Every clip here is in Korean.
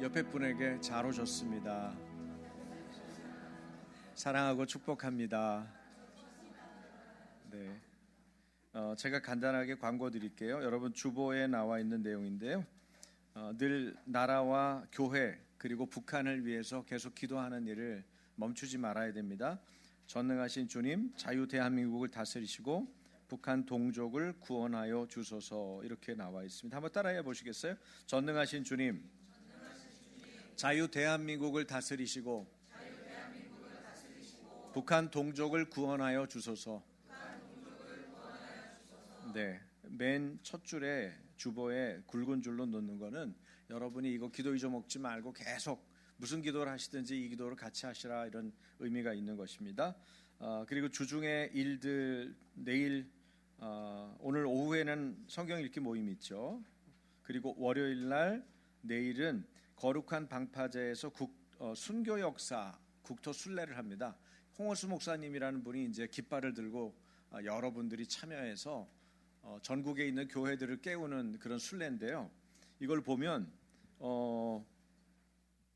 옆에 분에게 잘 오셨습니다. 사랑하고 축복합니다. 네, 제가 간단하게 광고 드릴게요. 여러분 주보에 나와 있는 내용인데요. 늘 나라와 교회 그리고 북한을 위해서 계속 기도하는 일을 멈추지 말아야 됩니다. 전능하신 주님, 자유 대한민국을 다스리시고 북한 동족을 구원하여 주소서, 이렇게 나와 있습니다. 한번 따라해 보시겠어요? 전능하신 주님, 자유 대한민국을 다스리시고 북한 동족을 구원하여 주소서. 네, 맨 첫 줄에 주보에 굵은 줄로 놓는 거는 여러분이 이거 기도 잊어먹지 말고 계속 무슨 기도를 하시든지 이 기도를 같이 하시라, 이런 의미가 있는 것입니다. 그리고 주중에 일들, 내일 오늘 오후에는 성경 읽기 모임이 있죠. 그리고 월요일 날, 내일은 거룩한 방파제에서 순교 역사 국토 순례를 합니다. 홍호수 목사님이라는 분이 이제 깃발을 들고 여러분들이 참여해서 전국에 있는 교회들을 깨우는 그런 순례인데요. 이걸 보면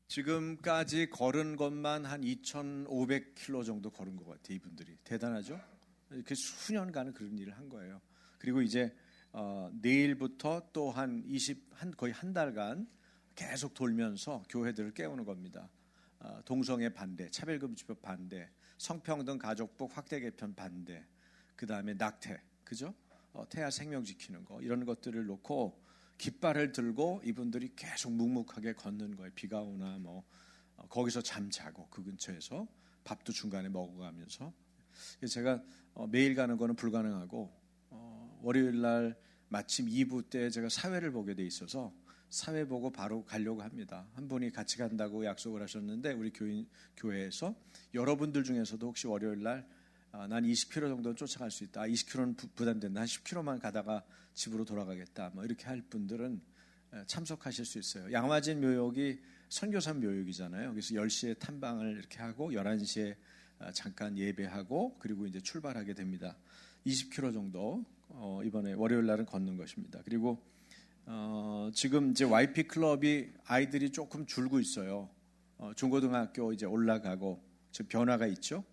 지금까지 걸은 것만 한 2,500km 정도 걸은 것 같아요. 이분들이 대단하죠. 이렇게 수년간은 그런 일을 한 거예요. 그리고 이제 내일부터 또 거의 한 달간 계속 돌면서 교회들을 깨우는 겁니다. 동성애 반대, 차별금지법 반대, 성평등 가족복 확대 개편 반대, 그 다음에 낙태, 그죠? 태아 생명 지키는 거, 이런 것들을 놓고 깃발을 들고 이분들이 계속 묵묵하게 걷는 거예요. 비가 오나 거기서 잠자고 그 근처에서 밥도 중간에 먹어가면서. 제가 매일 가는 거는 불가능하고 월요일 날 마침 2부 때 제가 사회를 보게 돼 있어서 사회 보고 바로 가려고 합니다. 한 분이 같이 간다고 약속을 하셨는데 우리 교회에서 여러분들 중에서도 혹시 월요일 날 난 20km 정도는 쫓아갈 수 있다, 20km는 부담된다, 한 10km만 가다가 집으로 돌아가겠다, 이렇게 할 분들은 참석하실 수 있어요. 양화진 묘역이 선교산 묘역이잖아요. 그래서 10시에 탐방을 이렇게 하고 11시에 잠깐 예배하고 그리고 이제 출발하게 됩니다. 20km 정도 이번에 월요일 날은 걷는 것입니다. 그리고 지금 이제 YP 클럽이 아이들이 조금 줄고 있어요. 중고등학교 이제 올라가고 지금 변화가 있죠.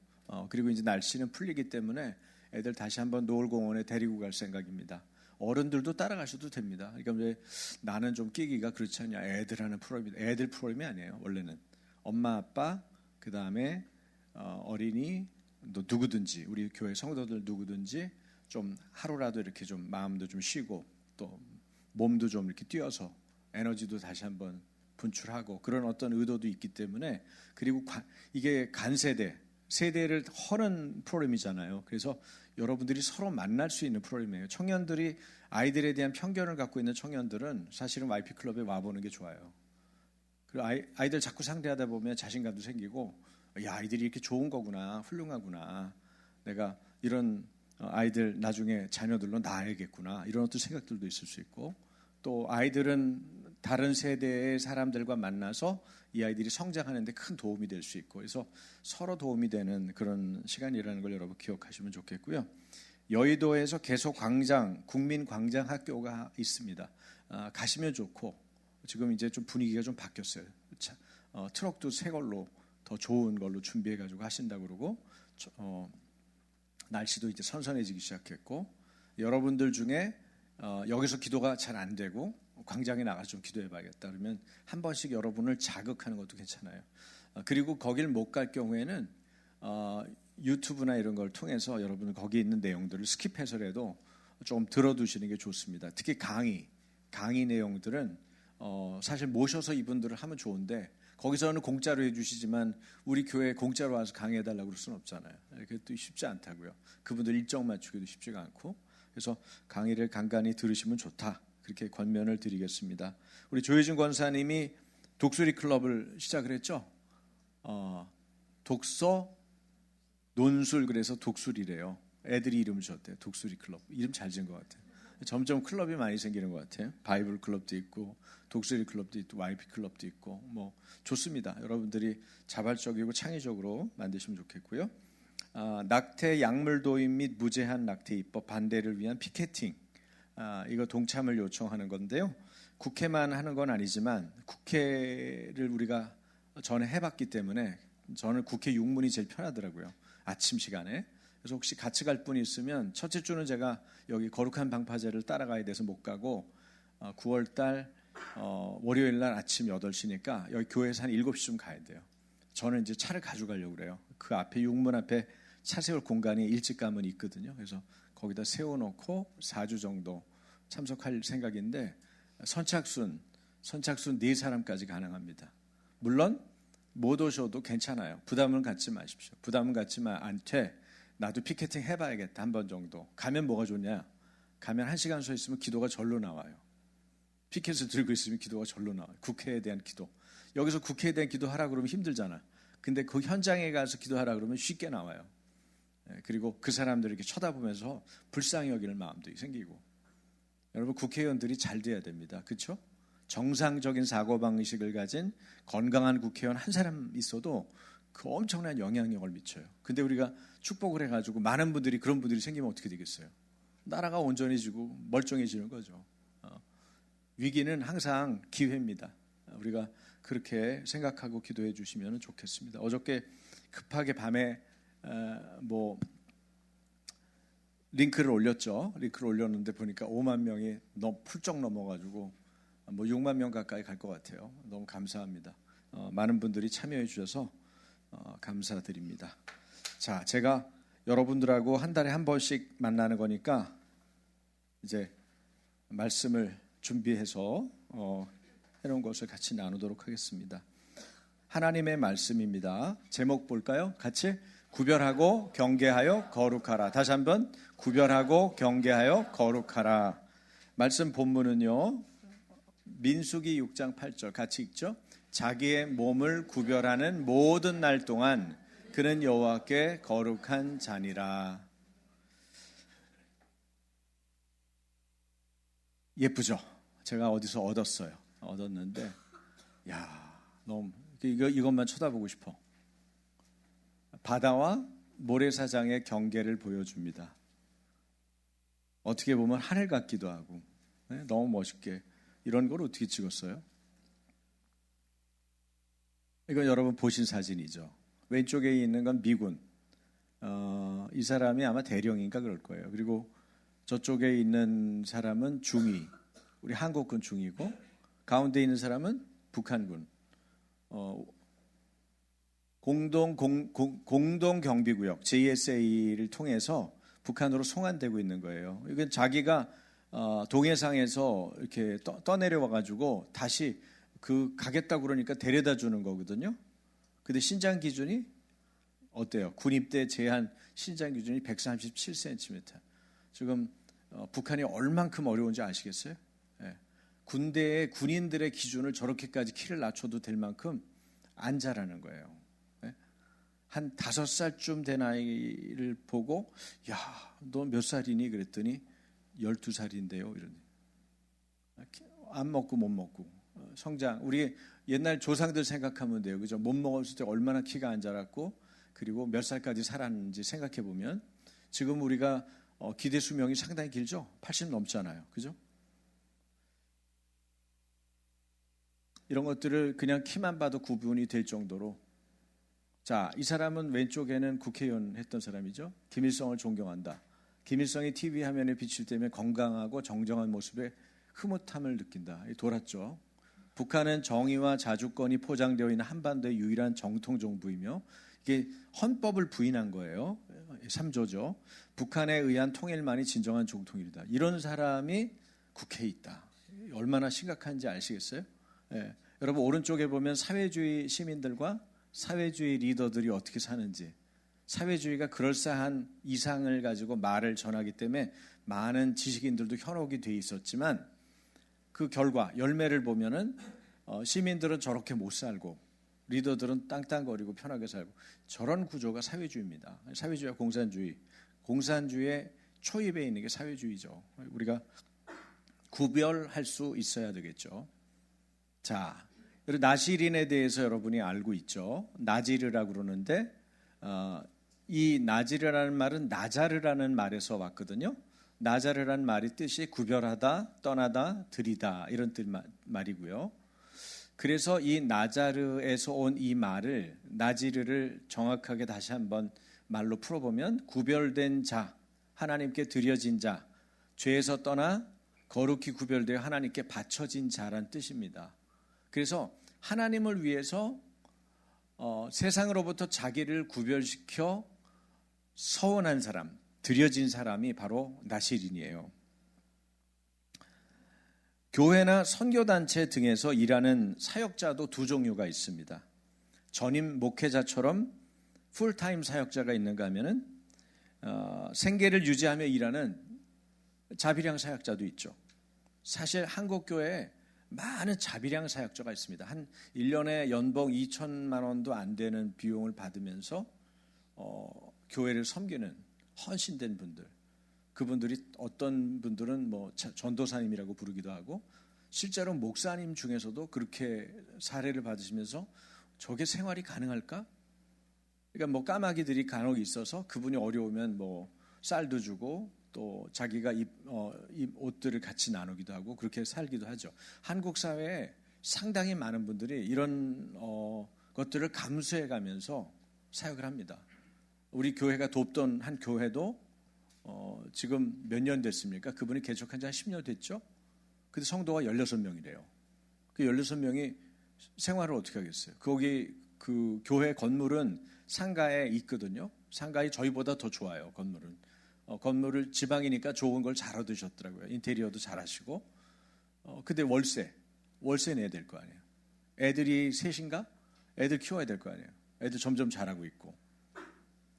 그리고 이제 날씨는 풀리기 때문에 애들 다시 한번 노을공원에 데리고 갈 생각입니다. 어른들도 따라가셔도 됩니다. 그러니까 왜 나는 좀 끼기가 그렇지 않냐, 애들 하는 프로그램이, 애들 프로그램이 아니에요. 원래는 엄마 아빠 그 다음에 어린이, 누구든지 우리 교회 성도들 누구든지 좀 하루라도 이렇게 좀 마음도 좀 쉬고 또 몸도 좀 이렇게 뛰어서 에너지도 다시 한번 분출하고 그런 어떤 의도도 있기 때문에, 그리고 이게 세대를 허는 프로그램이잖아요. 그래서 여러분들이 서로 만날 수 있는 프로그램이에요. 청년들이 아이들에 대한 편견을 갖고 있는 청년들은 사실은 YP클럽에 와보는 게 좋아요. 그리고 아이들 자꾸 상대하다 보면 자신감도 생기고, 야, 아이들이 이렇게 좋은 거구나, 훌륭하구나, 내가 이런 아이들 나중에 자녀들로 낳아야겠구나, 이런 어떤 생각들도 있을 수 있고, 또 아이들은 다른 세대의 사람들과 만나서 이 아이들이 성장하는 데 큰 도움이 될 수 있고, 그래서 서로 도움이 되는 그런 시간이라는 걸 여러분 기억하시면 좋겠고요. 여의도에서 계속광장, 국민광장학교가 있습니다. 가시면 좋고, 지금 이제 좀 분위기가 좀 바뀌었어요. 트럭도 새 걸로 더 좋은 걸로 준비해가지고 하신다고 그러고, 날씨도 이제 선선해지기 시작했고, 여러분들 중에 여기서 기도가 잘 안 되고 광장에 나가서 좀 기도해봐야겠다 그러면 한 번씩 여러분을 자극하는 것도 괜찮아요. 그리고 거길 못 갈 경우에는 유튜브나 이런 걸 통해서 여러분은 거기 있는 내용들을 스킵해서라도 좀 들어두시는 게 좋습니다. 특히 강의 내용들은 사실 모셔서 이분들을 하면 좋은데, 거기서는 공짜로 해주시지만 우리 교회에 공짜로 와서 강의해달라고 그럴 수는 없잖아요. 그것도 쉽지 않다고요. 그분들 일정 맞추기도 쉽지가 않고, 그래서 강의를 간간히 들으시면 좋다, 그렇게 권면을 드리겠습니다. 우리 조혜진 권사님이 독수리 클럽을 시작을 했죠. 독서 논술, 그래서 독수리래요. 애들이 이름을 줬대요. 독수리 클럽. 이름 잘 지은 것 같아요. 점점 클럽이 많이 생기는 것 같아요. 바이블 클럽도 있고 독수리 클럽도 있고 YP 클럽도 있고 좋습니다. 여러분들이 자발적이고 창의적으로 만드시면 좋겠고요. 낙태 약물 도입 및 무제한 낙태 입법 반대를 위한 피켓팅, 이거 동참을 요청하는 건데요. 국회만 하는 건 아니지만 국회를 우리가 전에 해봤기 때문에 저는 국회 육문이 제일 편하더라고요. 아침 시간에. 그래서 혹시 같이 갈 분이 있으면 첫째 주는 제가 여기 거룩한 방파제를 따라가야 돼서 못 가고 9월달 월요일 날 아침 8시니까 여기 교회에서 한 7시쯤 가야 돼요. 저는 이제 차를 가져가려고 그래요. 그 앞에 육문 앞에 차 세울 공간이 일찍 가면 있거든요. 그래서 거기다 세워놓고 4주 정도 참석할 생각인데 선착순 4사람까지 가능합니다. 물론 못 오셔도 괜찮아요. 부담은 갖지 마십시오. 부담은 갖지만 않되 나도 피켓팅 해봐야겠다 한 번 정도. 가면 뭐가 좋냐? 가면 1시간 서 있으면 기도가 절로 나와요. 피켓을 들고 있으면 기도가 절로 나와요. 국회에 대한 기도. 여기서 국회에 대한 기도하라 그러면 힘들잖아. 근데 그 현장에 가서 기도하라 그러면 쉽게 나와요. 그리고 그 사람들을 이렇게 쳐다보면서 불쌍히 여기는 마음도 생기고. 여러분 국회의원들이 잘 돼야 됩니다. 그렇죠? 정상적인 사고방식을 가진 건강한 국회의원 한 사람 있어도 그 엄청난 영향력을 미쳐요. 근데 우리가 축복을 해가지고 많은 분들이 그런 분들이 생기면 어떻게 되겠어요? 나라가 온전해지고 멀쩡해지는 거죠. 위기는 항상 기회입니다. 우리가 그렇게 생각하고 기도해 주시면 좋겠습니다. 어저께 급하게 밤에 링크를 올렸죠. 링크를 올렸는데 보니까 5만 명이 훌쩍 넘어가지고 6만 명 가까이 갈 것 같아요. 너무 감사합니다. 많은 분들이 참여해 주셔서 감사드립니다. 자, 제가 여러분들하고 한 달에 한 번씩 만나는 거니까 이제 말씀을 준비해서 해놓은 것을 같이 나누도록 하겠습니다. 하나님의 말씀입니다. 제목 볼까요? 같이 구별하고 경계하여 거룩하라. 다시 한번 구별하고 경계하여 거룩하라. 말씀 본문은요. 민수기 6장 8절 같이 읽죠. 자기의 몸을 구별하는 모든 날 동안 그는 여호와께 거룩한 자니라. 예쁘죠? 제가 어디서 얻었는데 너무 이것만 쳐다보고 싶어. 바다와 모래사장의 경계를 보여줍니다. 어떻게 보면 하늘 같기도 하고 너무 멋있게. 이런 걸 어떻게 찍었어요? 이건 여러분 보신 사진이죠. 왼쪽에 있는 건 미군. 이 사람이 아마 대령인가 그럴 거예요. 그리고 저쪽에 있는 사람은 중위. 우리 한국군 중위고 가운데 있는 사람은 북한군. 공동 경비구역 JSA를 통해서 북한으로 송환되고 있는 거예요. 이건 자기가 동해상에서 이렇게 떠내려와 가지고 다시 가겠다고 그러니까 데려다 주는 거거든요. 근데 신장 기준이 어때요? 군입대 제한 신장 기준이 137cm. 지금 북한이 얼만큼 어려운지 아시겠어요? 네. 군대의 군인들의 기준을 저렇게까지 키를 낮춰도 될 만큼 안 자라는 거예요. 네. 한 5살쯤 된 아이를 보고 너 몇 살이니? 그랬더니 12살인데요. 이런. 안 먹고 못 먹고 성장. 우리 옛날 조상들 생각하면 돼요. 그죠? 못 먹었을 때 얼마나 키가 안 자랐고 그리고 몇 살까지 살았는지 생각해 보면 지금 우리가 기대 수명이 상당히 길죠. 80 넘잖아요. 그죠? 이런 것들을 그냥 키만 봐도 구분이 될 정도로. 자, 이 사람은 왼쪽에는 국회의원 했던 사람이죠. 김일성을 존경한다. 김일성이 TV 화면에 비칠 때면 건강하고 정정한 모습에 흐뭇함을 느낀다. 돌았죠. 북한은 정의와 자주권이 포장되어 있는 한반도의 유일한 정통 정부이며 이게 헌법을 부인한 거예요. 3조죠. 북한에 의한 통일만이 진정한 정통이다. 이런 사람이 국회에 있다. 얼마나 심각한지 아시겠어요? 예. 여러분 오른쪽에 보면 사회주의 시민들과 사회주의 리더들이 어떻게 사는지. 사회주의가 그럴싸한 이상을 가지고 말을 전하기 때문에 많은 지식인들도 현혹이 돼 있었지만 그 결과 열매를 보면은 시민들은 저렇게 못 살고 리더들은 땅땅거리고 편하게 살고 저런 구조가 사회주의입니다. 사회주의와 공산주의. 공산주의의 초입에 있는 게 사회주의죠. 우리가 구별할 수 있어야 되겠죠. 자, 나시린에 대해서 여러분이 알고 있죠. 나지르라고 그러는데 이 나지르라는 말은 나자르라는 말에서 왔거든요. 나자르란 말이 뜻이 구별하다, 떠나다, 들이다 이런 뜻 말이고요. 그래서 이 나자르에서 온 이 말을 나지르를 정확하게 다시 한번 말로 풀어보면 구별된 자, 하나님께 드려진 자, 죄에서 떠나 거룩히 구별되어 하나님께 바쳐진 자란 뜻입니다. 그래서 하나님을 위해서 세상으로부터 자기를 구별시켜 서원한 사람, 드려진 사람이 바로 나시린이에요. 교회나 선교단체 등에서 일하는 사역자도 두 종류가 있습니다. 전임 목회자처럼 풀타임 사역자가 있는가 하면은 생계를 유지하며 일하는 자비량 사역자도 있죠. 사실 한국 교회에 많은 자비량 사역자가 있습니다. 한 1년에 연봉 2천만 원도 안 되는 비용을 받으면서 교회를 섬기는 헌신된 분들, 그분들이 어떤 분들은 뭐 전도사님이라고 부르기도 하고 실제로 목사님 중에서도 그렇게 사례를 받으시면서 저게 생활이 가능할까? 그러니까 뭐 까마귀들이 간혹 있어서 그분이 어려우면 뭐 쌀도 주고 또 자기가 입 옷들을 같이 나누기도 하고 그렇게 살기도 하죠. 한국 사회에 상당히 많은 분들이 이런 것들을 감수해 가면서 사역을 합니다. 우리 교회가 돕던 한 교회도 지금 몇 년 됐습니까? 그분이 개척한 지 한 10년 됐죠? 근데 성도가 16명이래요. 그 16명이 생활을 어떻게 하겠어요? 거기 그 교회 건물은 상가에 있거든요. 상가에 저희보다 더 좋아요, 건물은. 건물을 지방이니까 좋은 걸 잘 얻으셨더라고요. 인테리어도 잘 하시고. 근데 월세 내야 될 거 아니에요. 애들이 셋인가? 애들 키워야 될 거 아니에요. 애들 점점 자라고 있고.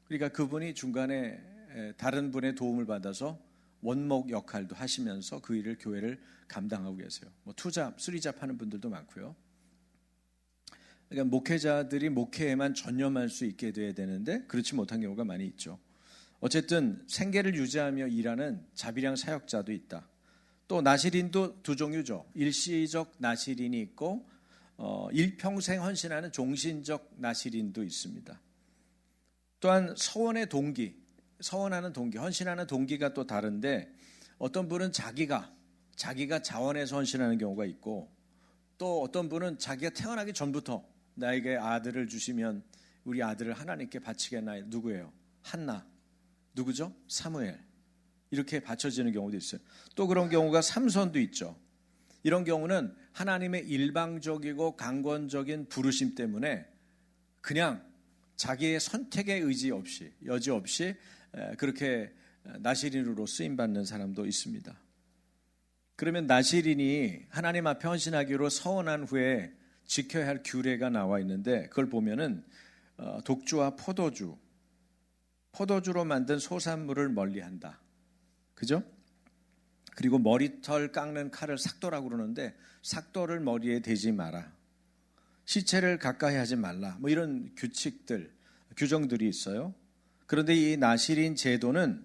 그러니까 그분이 중간에 다른 분의 도움을 받아서 원목 역할도 하시면서 그 일을 교회를 감당하고 계세요. 뭐 투잡, 쓰리잡 하는 분들도 많고요. 그러니까 목회자들이 목회에만 전념할 수 있게 돼야 되는데 그렇지 못한 경우가 많이 있죠. 어쨌든 생계를 유지하며 일하는 자비량 사역자도 있다. 또 나시린도 두 종류죠. 일시적 나시린이 있고 일평생 헌신하는 종신적 나시린도 있습니다. 또한 서원의 동기, 서원하는 동기, 헌신하는 동기가 또 다른데 어떤 분은 자기가 자원해서 헌신하는 경우가 있고 또 어떤 분은 자기가 태어나기 전부터 나에게 아들을 주시면 우리 아들을 하나님께 바치겠나요? 누구예요? 한나. 누구죠? 사무엘. 이렇게 바쳐지는 경우도 있어요. 또 그런 경우가 삼손도 있죠. 이런 경우는 하나님의 일방적이고 강권적인 부르심 때문에 그냥 자기의 선택의 여지 없이 그렇게 나시린으로 쓰임받는 사람도 있습니다. 그러면 나시린이 하나님 앞에 헌신하기로 서원한 후에 지켜야 할 규례가 나와 있는데 그걸 보면은 독주와 포도주로 만든 소산물을 멀리한다. 그죠? 그리고 머리털 깎는 칼을 삭도라고 그러는데 삭도를 머리에 대지 마라. 시체를 가까이 하지 말라. 뭐 이런 규정들이 있어요. 그런데 이 나시린 제도는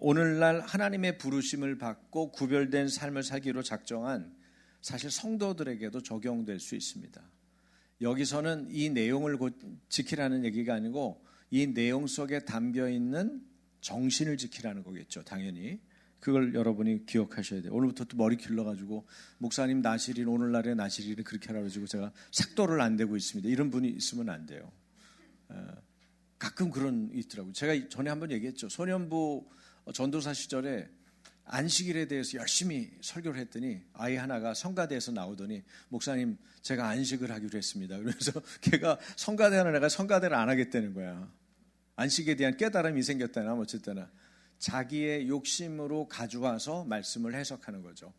오늘날 하나님의 부르심을 받고 구별된 삶을 살기로 작정한 사실 성도들에게도 적용될 수 있습니다. 여기서는 이 내용을 지키라는 얘기가 아니고 이 내용 속에 담겨 있는 정신을 지키라는 거겠죠. 당연히. 그걸 여러분이 기억하셔야 돼요. 오늘부터 또 머리 길러가지고 목사님 나시린 오늘날의 나시린을 그렇게 하라고 해가지고 제가 삭도를 안 대고 있습니다. 이런 분이 있으면 안 돼요. 가끔 그런 있더라고요. 제가 전에 한번 얘기했죠. 소년부 전도사 시절에 안식일에 대해서 열심히 설교를 했더니 아이 하나가 성가대에서 나오더니 목사님 제가 안식을 하기로 했습니다. 그래서 걔가 성가대 하는 애가 성가대를 안 하겠다는 거야. 안식에 대한 깨달음이 생겼다나 어쨌거나 자기의 욕심으로 가져와서 말씀을 해석하는 거죠.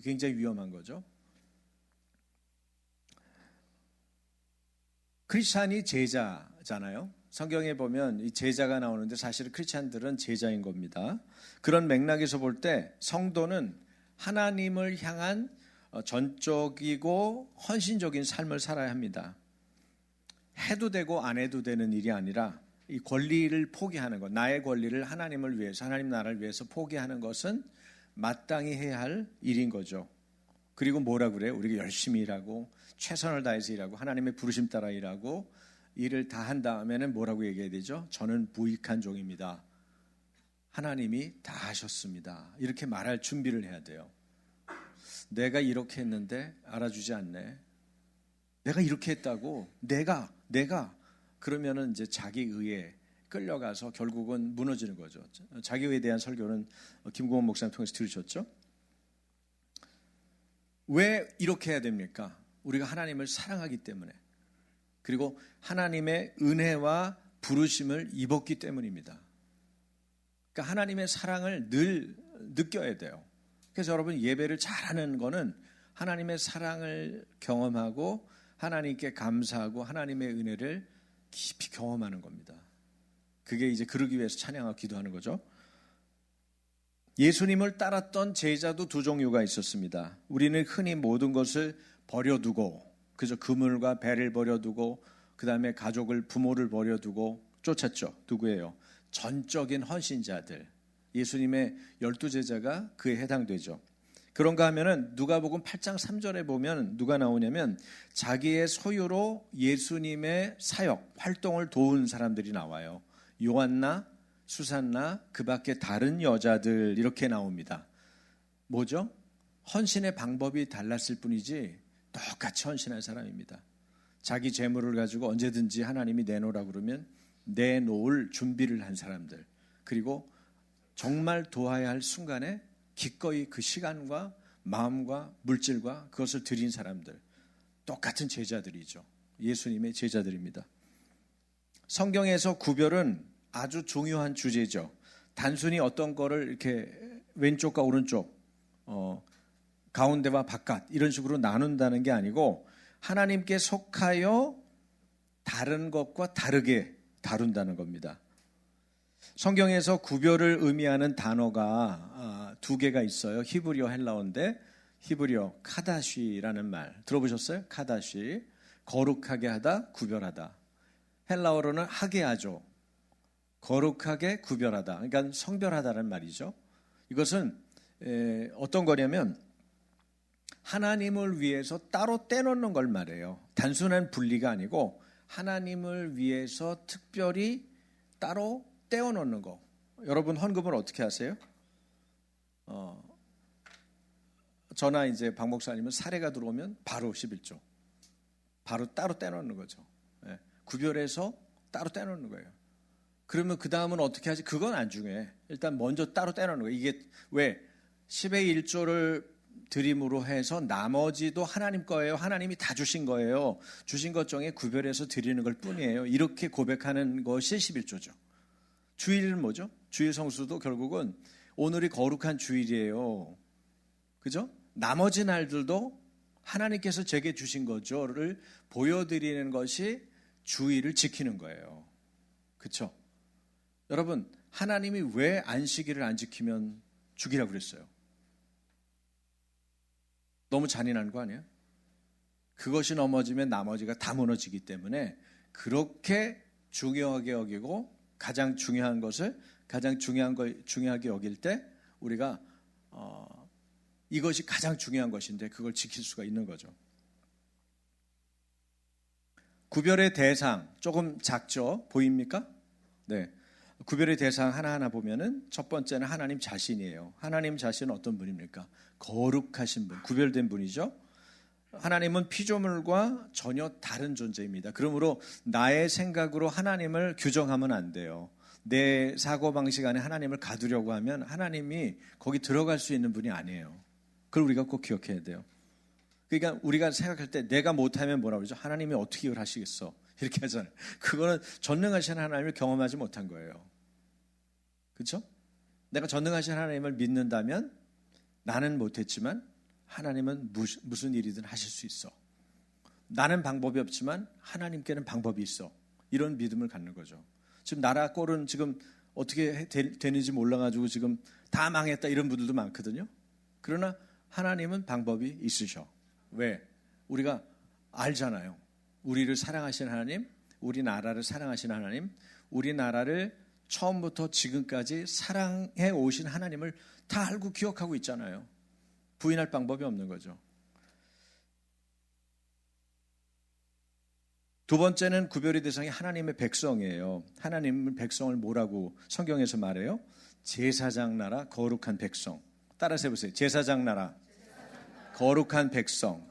굉장히 위험한 거죠. 크리스찬이 제자잖아요. 성경에 보면 이 제자가 나오는데 사실은 크리스찬들은 제자인 겁니다. 그런 맥락에서 볼 때 성도는 하나님을 향한 전적이고 헌신적인 삶을 살아야 합니다. 해도 되고 안 해도 되는 일이 아니라 이 권리를 포기하는 것, 나의 권리를 하나님을 위해서, 하나님 나라를 위해서 포기하는 것은 마땅히 해야 할 일인 거죠. 그리고 뭐라 그래요? 우리가 열심히 일하고 최선을 다해서 일하고 하나님의 부르심 따라 일하고 일을 다 한 다음에는 뭐라고 얘기해야 되죠? 저는 부익한 종입니다. 하나님이 다 하셨습니다. 이렇게 말할 준비를 해야 돼요. 내가 이렇게 했는데 알아주지 않네. 내가 이렇게 했다고 내가 그러면은 이제 자기 의에 끌려가서 결국은 무너지는 거죠. 자기 의에 대한 설교는 김고원 목사님 통해서 들으셨죠? 왜 이렇게 해야 됩니까? 우리가 하나님을 사랑하기 때문에, 그리고 하나님의 은혜와 부르심을 입었기 때문입니다. 그러니까 하나님의 사랑을 늘 느껴야 돼요. 그래서 여러분 예배를 잘하는 거는 하나님의 사랑을 경험하고 하나님께 감사하고 하나님의 은혜를 깊이 경험하는 겁니다. 그게 이제 그러기 위해서 찬양하고 기도하는 거죠. 예수님을 따랐던 제자도 두 종류가 있었습니다. 우리는 흔히 모든 것을 버려두고, 그저 그물과 배를 버려두고, 그 다음에 가족을, 부모를 버려두고 쫓았죠. 누구예요? 전적인 헌신자들. 예수님의 12제자가 그에 해당되죠. 그런가 하면은 누가복음 8장 3절에 보면 누가 나오냐면 자기의 소유로 예수님의 사역, 활동을 도운 사람들이 나와요. 요한나, 수산나, 그 밖에 다른 여자들 이렇게 나옵니다. 뭐죠? 헌신의 방법이 달랐을 뿐이지 똑같이 헌신한 사람입니다. 자기 재물을 가지고 언제든지 하나님이 내놓으라 그러면 내놓을 준비를 한 사람들, 그리고 정말 도와야 할 순간에 기꺼이 그 시간과 마음과 물질과 그것을 드린 사람들, 똑같은 제자들이죠. 예수님의 제자들입니다. 성경에서 구별은 아주 중요한 주제죠. 단순히 어떤 거를 이렇게 왼쪽과 오른쪽, 가운데와 바깥 이런 식으로 나눈다는 게 아니고 하나님께 속하여 다른 것과 다르게 다룬다는 겁니다. 성경에서 구별을 의미하는 단어가 두 개가 있어요. 히브리어, 헬라어인데 히브리어 카다시라는 말 들어보셨어요? 카다시, 거룩하게 하다, 구별하다. 헬라어로는 하게아조, 거룩하게 구별하다. 그러니까 성별하다는 말이죠. 이것은 어떤 거냐면 하나님을 위해서 따로 떼놓는 걸 말해요. 단순한 분리가 아니고 하나님을 위해서 특별히 따로 떼어놓는 거. 여러분 헌금을 어떻게 하세요? 저나 이제 박 목사님은 사례가 들어오면 바로 11조. 바로 따로 떼놓는 거죠. 구별해서 따로 떼놓는 거예요. 그러면 그 다음은 어떻게 하지? 그건 안 중요해. 일단 먼저 따로 떼놓는 거예요. 이게 왜? 10의 1조를 드림으로 해서 나머지도 하나님 거예요. 하나님이 다 주신 거예요. 주신 것 중에 구별해서 드리는 걸 뿐이에요. 이렇게 고백하는 것이 11조죠. 주일은 뭐죠? 주일 성수도 결국은 오늘이 거룩한 주일이에요. 그죠? 나머지 날들도 하나님께서 제게 주신 거죠를 보여드리는 것이 주일을 지키는 거예요. 그렇죠? 여러분, 하나님이 왜 안식일을 안 지키면 죽이라고 그랬어요? 너무 잔인한 거 아니에요? 그것이 넘어지면 나머지가 다 무너지기 때문에 그렇게 중요하게 여기고 가장 중요한 것을 가장 중요하게 여길 때 우리가 이것이 가장 중요한 것인데 그걸 지킬 수가 있는 거죠. 구별의 대상 조금 작죠? 보입니까? 네. 구별의 대상 하나하나 보면은 첫 번째는 하나님 자신이에요. 하나님 자신은 어떤 분입니까? 거룩하신 분, 구별된 분이죠. 하나님은 피조물과 전혀 다른 존재입니다. 그러므로 나의 생각으로 하나님을 규정하면 안 돼요. 내 사고방식 안에 하나님을 가두려고 하면 하나님이 거기 들어갈 수 있는 분이 아니에요. 그걸 우리가 꼭 기억해야 돼요. 그러니까 우리가 생각할 때 내가 못하면 뭐라고 그러죠? 하나님이 어떻게 이걸 하시겠어? 이렇게 하잖아요. 그거는 전능하신 하나님을 경험하지 못한 거예요. 그렇죠? 내가 전능하신 하나님을 믿는다면 나는 못했지만 하나님은 무슨 일이든 하실 수 있어. 나는 방법이 없지만 하나님께는 방법이 있어. 이런 믿음을 갖는 거죠. 지금 나라 꼴은 지금 어떻게 되는지 몰라가지고 지금 다 망했다 이런 분들도 많거든요. 그러나 하나님은 방법이 있으셔. 왜? 우리가 알잖아요. 우리를 사랑하시는 하나님, 우리 나라를 사랑하시는 하나님, 우리 나라를 처음부터 지금까지 사랑해 오신 하나님을 다 알고 기억하고 있잖아요. 부인할 방법이 없는 거죠. 두 번째는 구별의 대상이 하나님의 백성이에요. 하나님의 백성을 뭐라고 성경에서 말해요? 제사장 나라, 거룩한 백성. 따라서 해보세요. 제사장 나라, 거룩한 백성.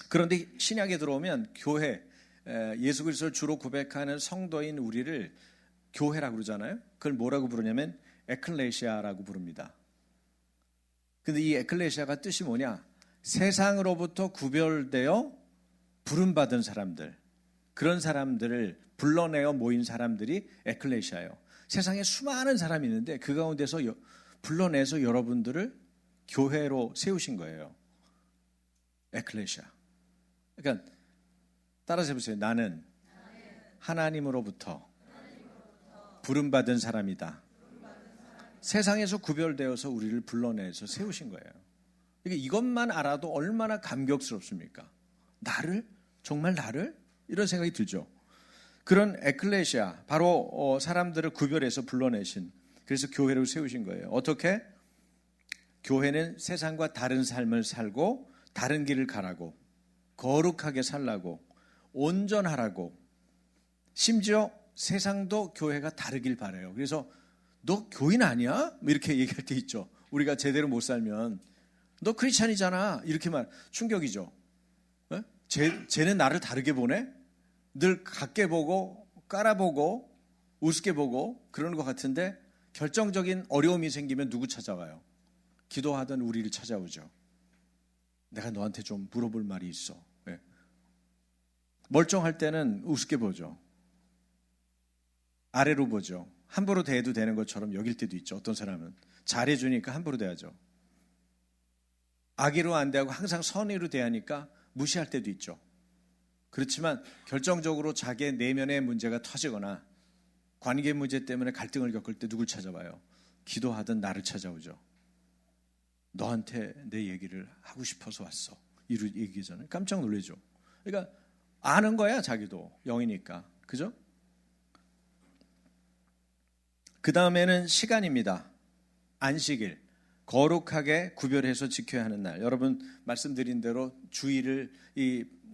그런데 신약에 들어오면 교회, 예수 그리스도를 주로 고백하는 성도인 우리를 교회라고 그러잖아요. 그걸 뭐라고 부르냐면 에클레시아라고 부릅니다. 근데 이 에클레시아가 뜻이 뭐냐? 세상으로부터 구별되어 부름받은 사람들, 그런 사람들을 불러내어 모인 사람들이 에클레시아예요. 세상에 수많은 사람이 있는데 그 가운데서 불러내서 여러분들을 교회로 세우신 거예요. 에클레시아. 그러니까 따라서 해보세요. 나는 하나님으로부터 부름받은 사람이다. 세상에서 구별되어서 우리를 불러내서 세우신 거예요. 그러니까 이것만 알아도 얼마나 감격스럽습니까? 나를? 정말 나를? 이런 생각이 들죠. 그런 에클레시아, 바로 사람들을 구별해서 불러내신, 그래서 교회를 세우신 거예요. 어떻게? 교회는 세상과 다른 삶을 살고 다른 길을 가라고, 거룩하게 살라고, 온전하라고, 심지어 세상도 교회가 다르길 바라요. 그래서 너 교인 아니야? 이렇게 얘기할 때 있죠. 우리가 제대로 못 살면 너 크리스찬이잖아. 이렇게 말, 충격이죠. 쟤는 나를 다르게 보네? 늘 같게 보고 깔아보고 우습게 보고 그러는 것 같은데 결정적인 어려움이 생기면 누구 찾아와요? 기도하던 우리를 찾아오죠. 내가 너한테 좀 물어볼 말이 있어. 네. 멀쩡할 때는 우습게 보죠. 아래로 보죠. 함부로 대해도 되는 것처럼 여길 때도 있죠. 어떤 사람은 잘해주니까 함부로 대하죠. 악의로 안 대하고 항상 선의로 대하니까 무시할 때도 있죠. 그렇지만 결정적으로 자기의 내면의 문제가 터지거나 관계 문제 때문에 갈등을 겪을 때 누굴 찾아봐요? 기도하던 나를 찾아오죠. 너한테 내 얘기를 하고 싶어서 왔어. 이런 얘기잖아요. 깜짝 놀라죠. 그러니까 아는 거야, 자기도. 영이니까. 그죠? 그 다음에는 시간입니다. 안식일. 거룩하게 구별해서 지켜야 하는 날. 여러분 말씀드린 대로 주일을,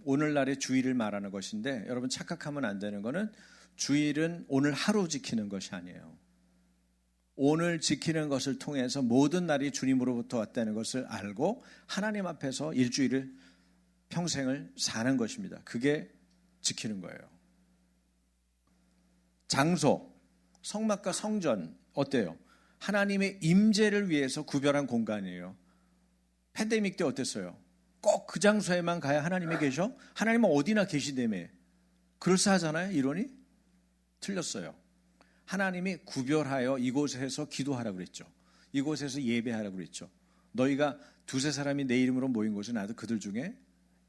오늘날의 주일을 말하는 것인데, 여러분 착각하면 안 되는 거는 주일은 오늘 하루 지키는 것이 아니에요. 오늘 지키는 것을 통해서 모든 날이 주님으로부터 왔다는 것을 알고 하나님 앞에서 일주일을, 평생을 사는 것입니다. 그게 지키는 거예요. 장소, 성막과 성전 어때요? 하나님의 임재를 위해서 구별한 공간이에요. 팬데믹 때 어땠어요? 꼭 그 장소에만 가야 하나님이 계셔? 하나님은 어디나 계시다며. 그럴싸하잖아요, 이론이? 틀렸어요. 하나님이 구별하여 이곳에서 기도하라고 그랬죠. 이곳에서 예배하라고 그랬죠. 너희가 두세 사람이 내 이름으로 모인 곳에 나도 그들 중에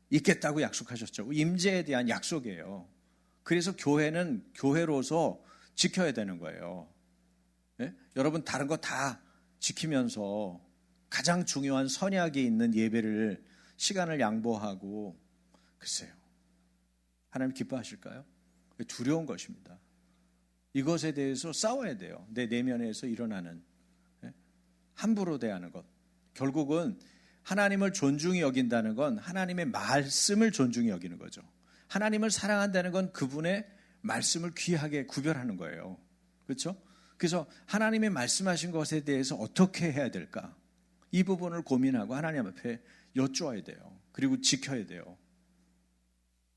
있겠다고 약속하셨죠. 임재에 대한 약속이에요. 그래서 교회는 교회로서 지켜야 되는 거예요. 네? 여러분 다른 거 다 지키면서 가장 중요한 선약에 있는 예배를, 시간을 양보하고, 글쎄요, 하나님 기뻐하실까요? 두려운 것입니다. 이것에 대해서 싸워야 돼요. 내 내면에서 일어나는, 함부로 대하는 것. 결국은 하나님을 존중히 여긴다는 건 하나님의 말씀을 존중히 여기는 거죠. 하나님을 사랑한다는 건 그분의 말씀을 귀하게 구별하는 거예요. 그렇죠? 그래서 하나님이 말씀하신 것에 대해서 어떻게 해야 될까? 이 부분을 고민하고 하나님 앞에 여쭈어야 돼요. 그리고 지켜야 돼요.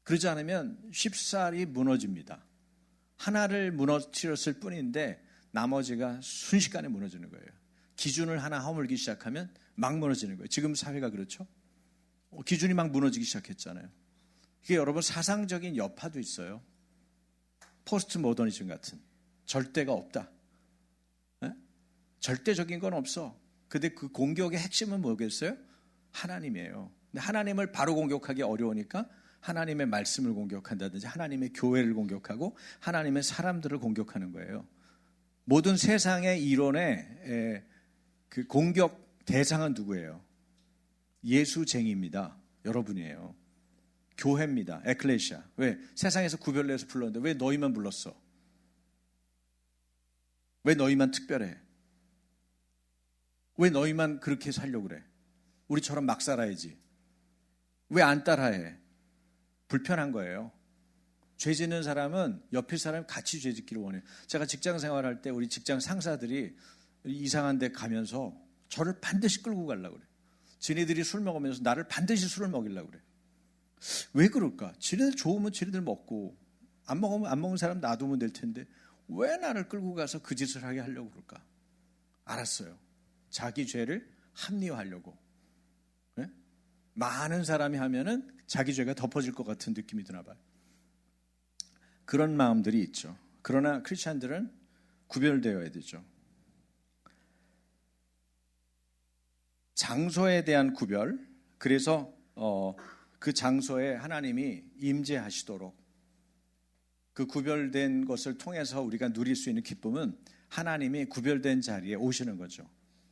그러지 않으면 쉽사리 무너집니다. 하나를 무너뜨렸을 뿐인데 나머지가 순식간에 무너지는 거예요. 기준을 하나 허물기 시작하면 막 무너지는 거예요. 지금 사회가 그렇죠? 기준이 막 무너지기 시작했잖아요. 이게 여러분 사상적인 여파도 있어요. 포스트 모더니즘 같은. 절대가 없다. 네? 절대적인 건 없어. 근데 그 공격의 핵심은 뭐겠어요? 하나님이에요. 근데 하나님을 바로 공격하기 어려우니까 하나님의 말씀을 공격한다든지 하나님의 교회를 공격하고 하나님의 사람들을 공격하는 거예요. 모든 세상의 이론의 그 공격 대상은 누구예요? 예수쟁이입니다. 여러분이에요. 교회입니다. 에클레시아. 왜? 세상에서 구별내서 불렀는데 왜 너희만 불렀어? 왜 너희만 특별해? 왜 너희만 그렇게 살려고 그래? 우리처럼 막 살아야지. 왜 안 따라해? 불편한 거예요. 죄 짓는 사람은 옆에 사람이 같이 죄 짓기를 원해요. 제가 직장 생활할 때 우리 직장 상사들이 이상한 데 가면서 저를 반드시 끌고 가려고 그래요. 지네들이 술 먹으면서 나를 반드시 술을 먹이려고 그래요. 왜 그럴까? 지네들 좋으면 지네들 먹고 안 먹으면 안 먹는 사람 놔두면 될 텐데 왜 나를 끌고 가서 그 짓을 하게 하려고 그럴까? 알았어요. 자기 죄를 합리화하려고. 네? 많은 사람이 하면은 자기 죄가 덮어질 것 같은 느낌이 드나 봐요. 그런 마음들이 있죠. 그러나 크리스찬들은 구별되어야 되죠. 장소에 대한 구별. 그래서 그 장소에 하나님이 임재하시도록 그 구별된 것을 통해서 우리가 누릴 수 있는 기쁨은 하나님이 구별된 자리에 오시는 거죠.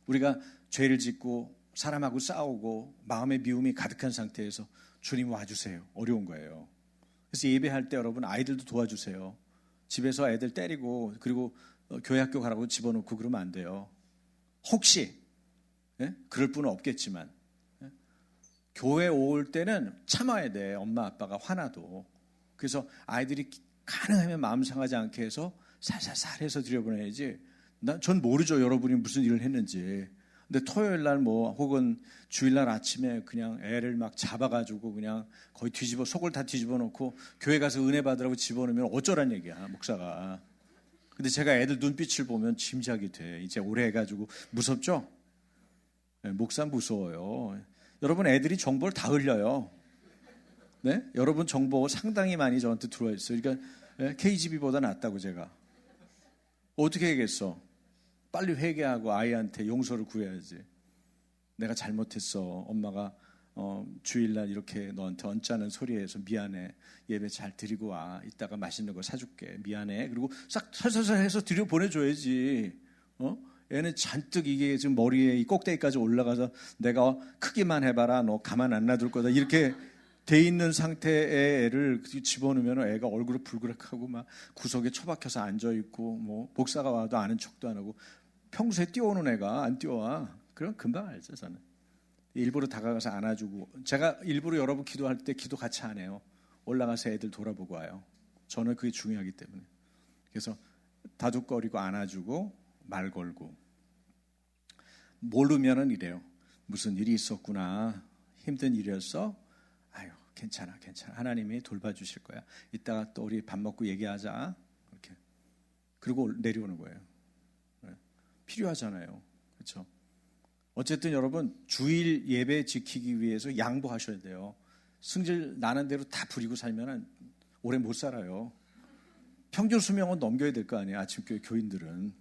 우리가 죄를 짓고 사람하고 싸우고 마음의 미움이 가득한 상태에서 주님 와주세요. 어려운 거예요. 그래서 예배할 때 여러분 아이들도 도와주세요. 집에서 애들 때리고 그리고 교회 학교 가라고 집어넣고 그러면 안 돼요. 혹시 그럴 분은 없겠지만 교회 올 때는 참아야 돼. 엄마 아빠가 화나도. 그래서 아이들이 가능하면 마음 상하지 않게 해서 살살살 해서 들여보내야지. 전 모르죠. 여러분이 무슨 일을 했는지. 근데 토요일 날 혹은 주일 날 아침에 그냥 애를 막 잡아가지고 그냥 거의 속을 다 뒤집어 놓고 교회 가서 은혜 받으라고 집어넣으면 어쩌란 얘기야, 목사가. 근데 제가 애들 눈빛을 보면 짐작이 돼. 이제 오래 해가지고 무섭죠? 네, 목사 무서워요. 여러분 애들이 정보를 다 흘려요. 네? 여러분 정보 상당히 많이 저한테 들어와 있어요. 그러니까 KGB보다 낫다고 제가. 어떻게 해야겠어? 빨리 회개하고 아이한테 용서를 구해야지. 내가 잘못했어. 엄마가 주일날 이렇게 너한테 언짢은 소리해서 미안해. 예배 잘 드리고 와. 이따가 맛있는 거 사줄게. 미안해. 그리고 싹 살살살 해서 들여 보내줘야지. 애는 잔뜩 이게 지금 머리에 이 꼭대기까지 올라가서 내가 크기만 해봐라. 너 가만 안 놔둘 거다. 이렇게 돼 있는 상태의 애를 집어넣으면 애가 얼굴을 불그락하고 막 구석에 처박혀서 앉아있고 목사가 와도 아는 척도 안 하고 평소에 뛰어오는 애가 안 뛰어와. 그럼 금방 알죠. 저는 일부러 다가가서 안아주고 제가 일부러 여러분 기도할 때 기도 같이 안 해요. 올라가서 애들 돌아보고 와요. 저는 그게 중요하기 때문에. 그래서 다독거리고 안아주고 말 걸고. 모르면은 이래요. 무슨 일이 있었구나. 힘든 일이었어. 아유 괜찮아. 하나님이 돌봐주실 거야. 이따가 또 우리 밥 먹고 얘기하자. 이렇게. 그리고 내려오는 거예요. 필요하잖아요. 그렇죠? 어쨌든 여러분 주일 예배 지키기 위해서 양보하셔야 돼요. 승질 나는 대로 다 부리고 살면 오래 못 살아요. 평균 수명은 넘겨야 될 거 아니에요. 아침교회 교인들은.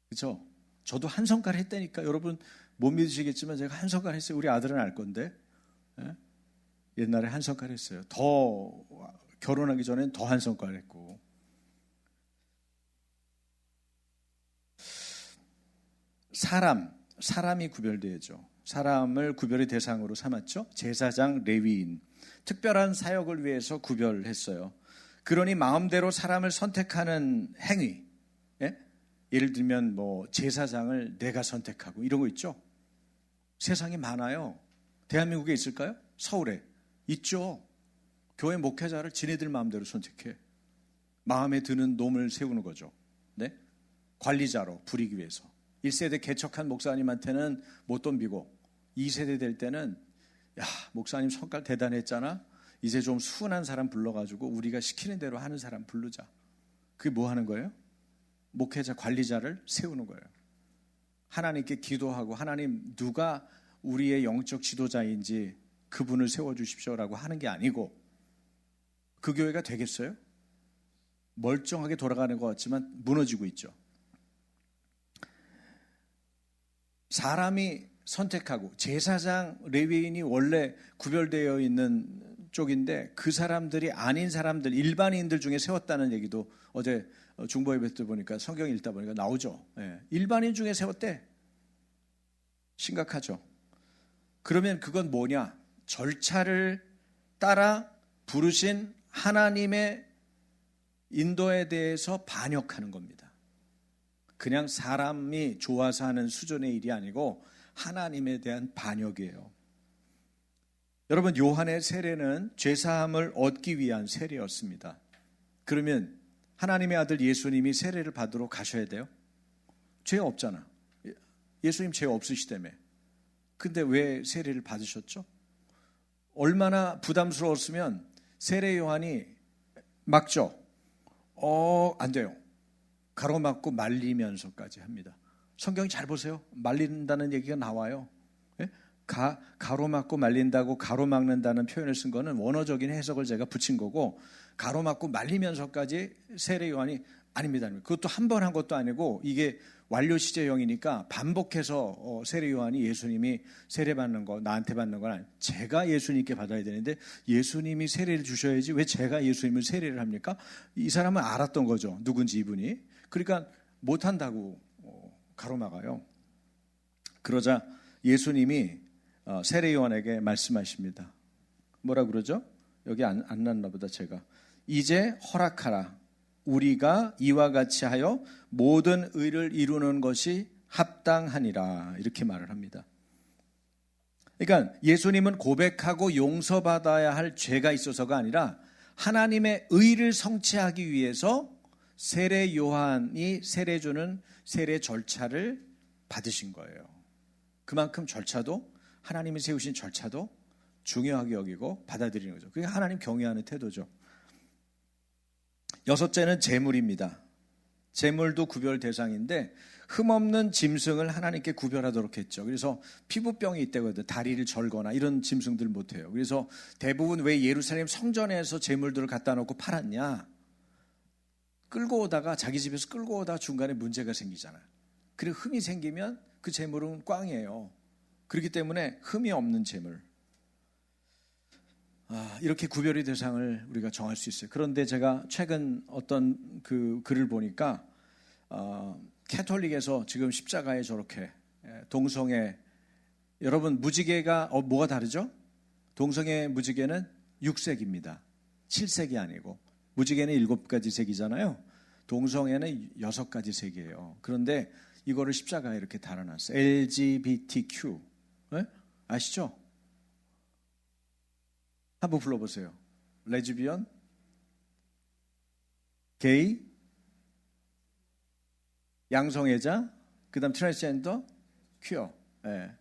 그렇죠? 저도 한 성깔 했다니까. 여러분 못 믿으시겠지만 제가 한 성깔 했어요. 우리 아들은 알 건데. 옛날에 한 성깔 했어요. 더 결혼하기 전엔 더 한 성깔 했고. 사람이 구별되죠. 사람을 구별의 대상으로 삼았죠. 제사장, 레위인, 특별한 사역을 위해서 구별했어요. 그러니 마음대로 사람을 선택하는 행위, 예를 들면 제사장을 내가 선택하고 이런 거 있죠. 세상에 많아요. 대한민국에 있을까요? 서울에 있죠. 교회 목회자를 지네들 마음대로 선택해. 마음에 드는 놈을 세우는 거죠. 네? 관리자로 부리기 위해서. 1세대 개척한 목사님한테는 못 덤비고 2세대 될 때는 야 목사님 성깔 대단했잖아. 이제 좀 순한 사람 불러가지고 우리가 시키는 대로 하는 사람 부르자. 그게 뭐 하는 거예요? 목회자 관리자를 세우는 거예요. 하나님께 기도하고 하나님 누가 우리의 영적 지도자인지 그분을 세워주십시오라고 하는 게 아니고 그 교회가 되겠어요? 멀쩡하게 돌아가는 것 같지만 무너지고 있죠. 사람이 선택하고 제사장, 레위인이 원래 구별되어 있는 쪽인데 그 사람들이 아닌 사람들, 일반인들 중에 세웠다는 얘기도 어제 중보예배 때 보니까 성경 읽다 보니까 나오죠. 일반인 중에 세웠대. 심각하죠. 그러면 그건 뭐냐? 절차를 따라 부르신 하나님의 인도에 대해서 반역하는 겁니다. 그냥 사람이 좋아서 하는 수준의 일이 아니고 하나님에 대한 반역이에요. 여러분, 요한의 세례는 죄사함을 얻기 위한 세례였습니다. 그러면 하나님의 아들 예수님이 세례를 받으러 가셔야 돼요? 죄 없잖아. 예수님 죄 없으시다며. 근데 왜 세례를 받으셨죠? 얼마나 부담스러웠으면 세례 요한이 막죠. 안 돼요. 가로막고 말리면서까지 합니다. 성경이 잘 보세요. 말린다는 얘기가 나와요. 예? 가로막고 말린다고 가로막는다는 표현을 쓴 거는 원어적인 해석을 제가 붙인 거고, 가로막고 말리면서까지 세례 요한이 아닙니다. 그것도 한 번 한 것도 아니고 이게 완료 시제형이니까 반복해서 세례 요한이 예수님이 세례 받는 거 나한테 받는 건 아니에요. 제가 예수님께 받아야 되는데 예수님이 세례를 주셔야지 왜 제가 예수님을 세례를 합니까? 이 사람은 알았던 거죠. 누군지 이분이. 그러니까 못한다고 가로막아요. 그러자 예수님이 세례 요한에게 말씀하십니다. 뭐라 그러죠? 여기 안 났나 보다 제가. 이제 허락하라. 우리가 이와 같이 하여 모든 의를 이루는 것이 합당하니라. 이렇게 말을 합니다. 그러니까 예수님은 고백하고 용서받아야 할 죄가 있어서가 아니라 하나님의 의를 성취하기 위해서 세례 요한이 세례 주는 세례 절차를 받으신 거예요. 그만큼 절차도 하나님이 세우신 절차도 중요하게 여기고 받아들이는 거죠. 그게 하나님 경외하는 태도죠. 여섯째는 제물입니다. 제물도 구별 대상인데 흠없는 짐승을 하나님께 구별하도록 했죠. 그래서 피부병이 있다거든. 다리를 절거나 이런 짐승들 못해요. 그래서 대부분 왜 예루살렘 성전에서 제물들을 갖다 놓고 팔았냐? 끌고 오다가 자기 집에서 끌고 오다가 중간에 문제가 생기잖아요. 그리고 흠이 생기면 그 제물은 꽝이에요. 그렇기 때문에 흠이 없는 제물. 이렇게 구별의 대상을 우리가 정할 수 있어요. 그런데 제가 최근 어떤 그 글을 보니까 캐톨릭에서 지금 십자가에 저렇게 동성애, 여러분 무지개가 뭐가 다르죠? 동성애 무지개는 6색입니다. 7색이 아니고 무지개는 7가지 색이잖아요. 동성애는 6가지 색이에요. 그런데 이거를 십자가에 이렇게 달아놨어요. LGBTQ. 네? 아시죠? 한번 불러보세요. 레즈비언, 게이, 양성애자, 그 다음 트랜스젠더, 퀴어. 네.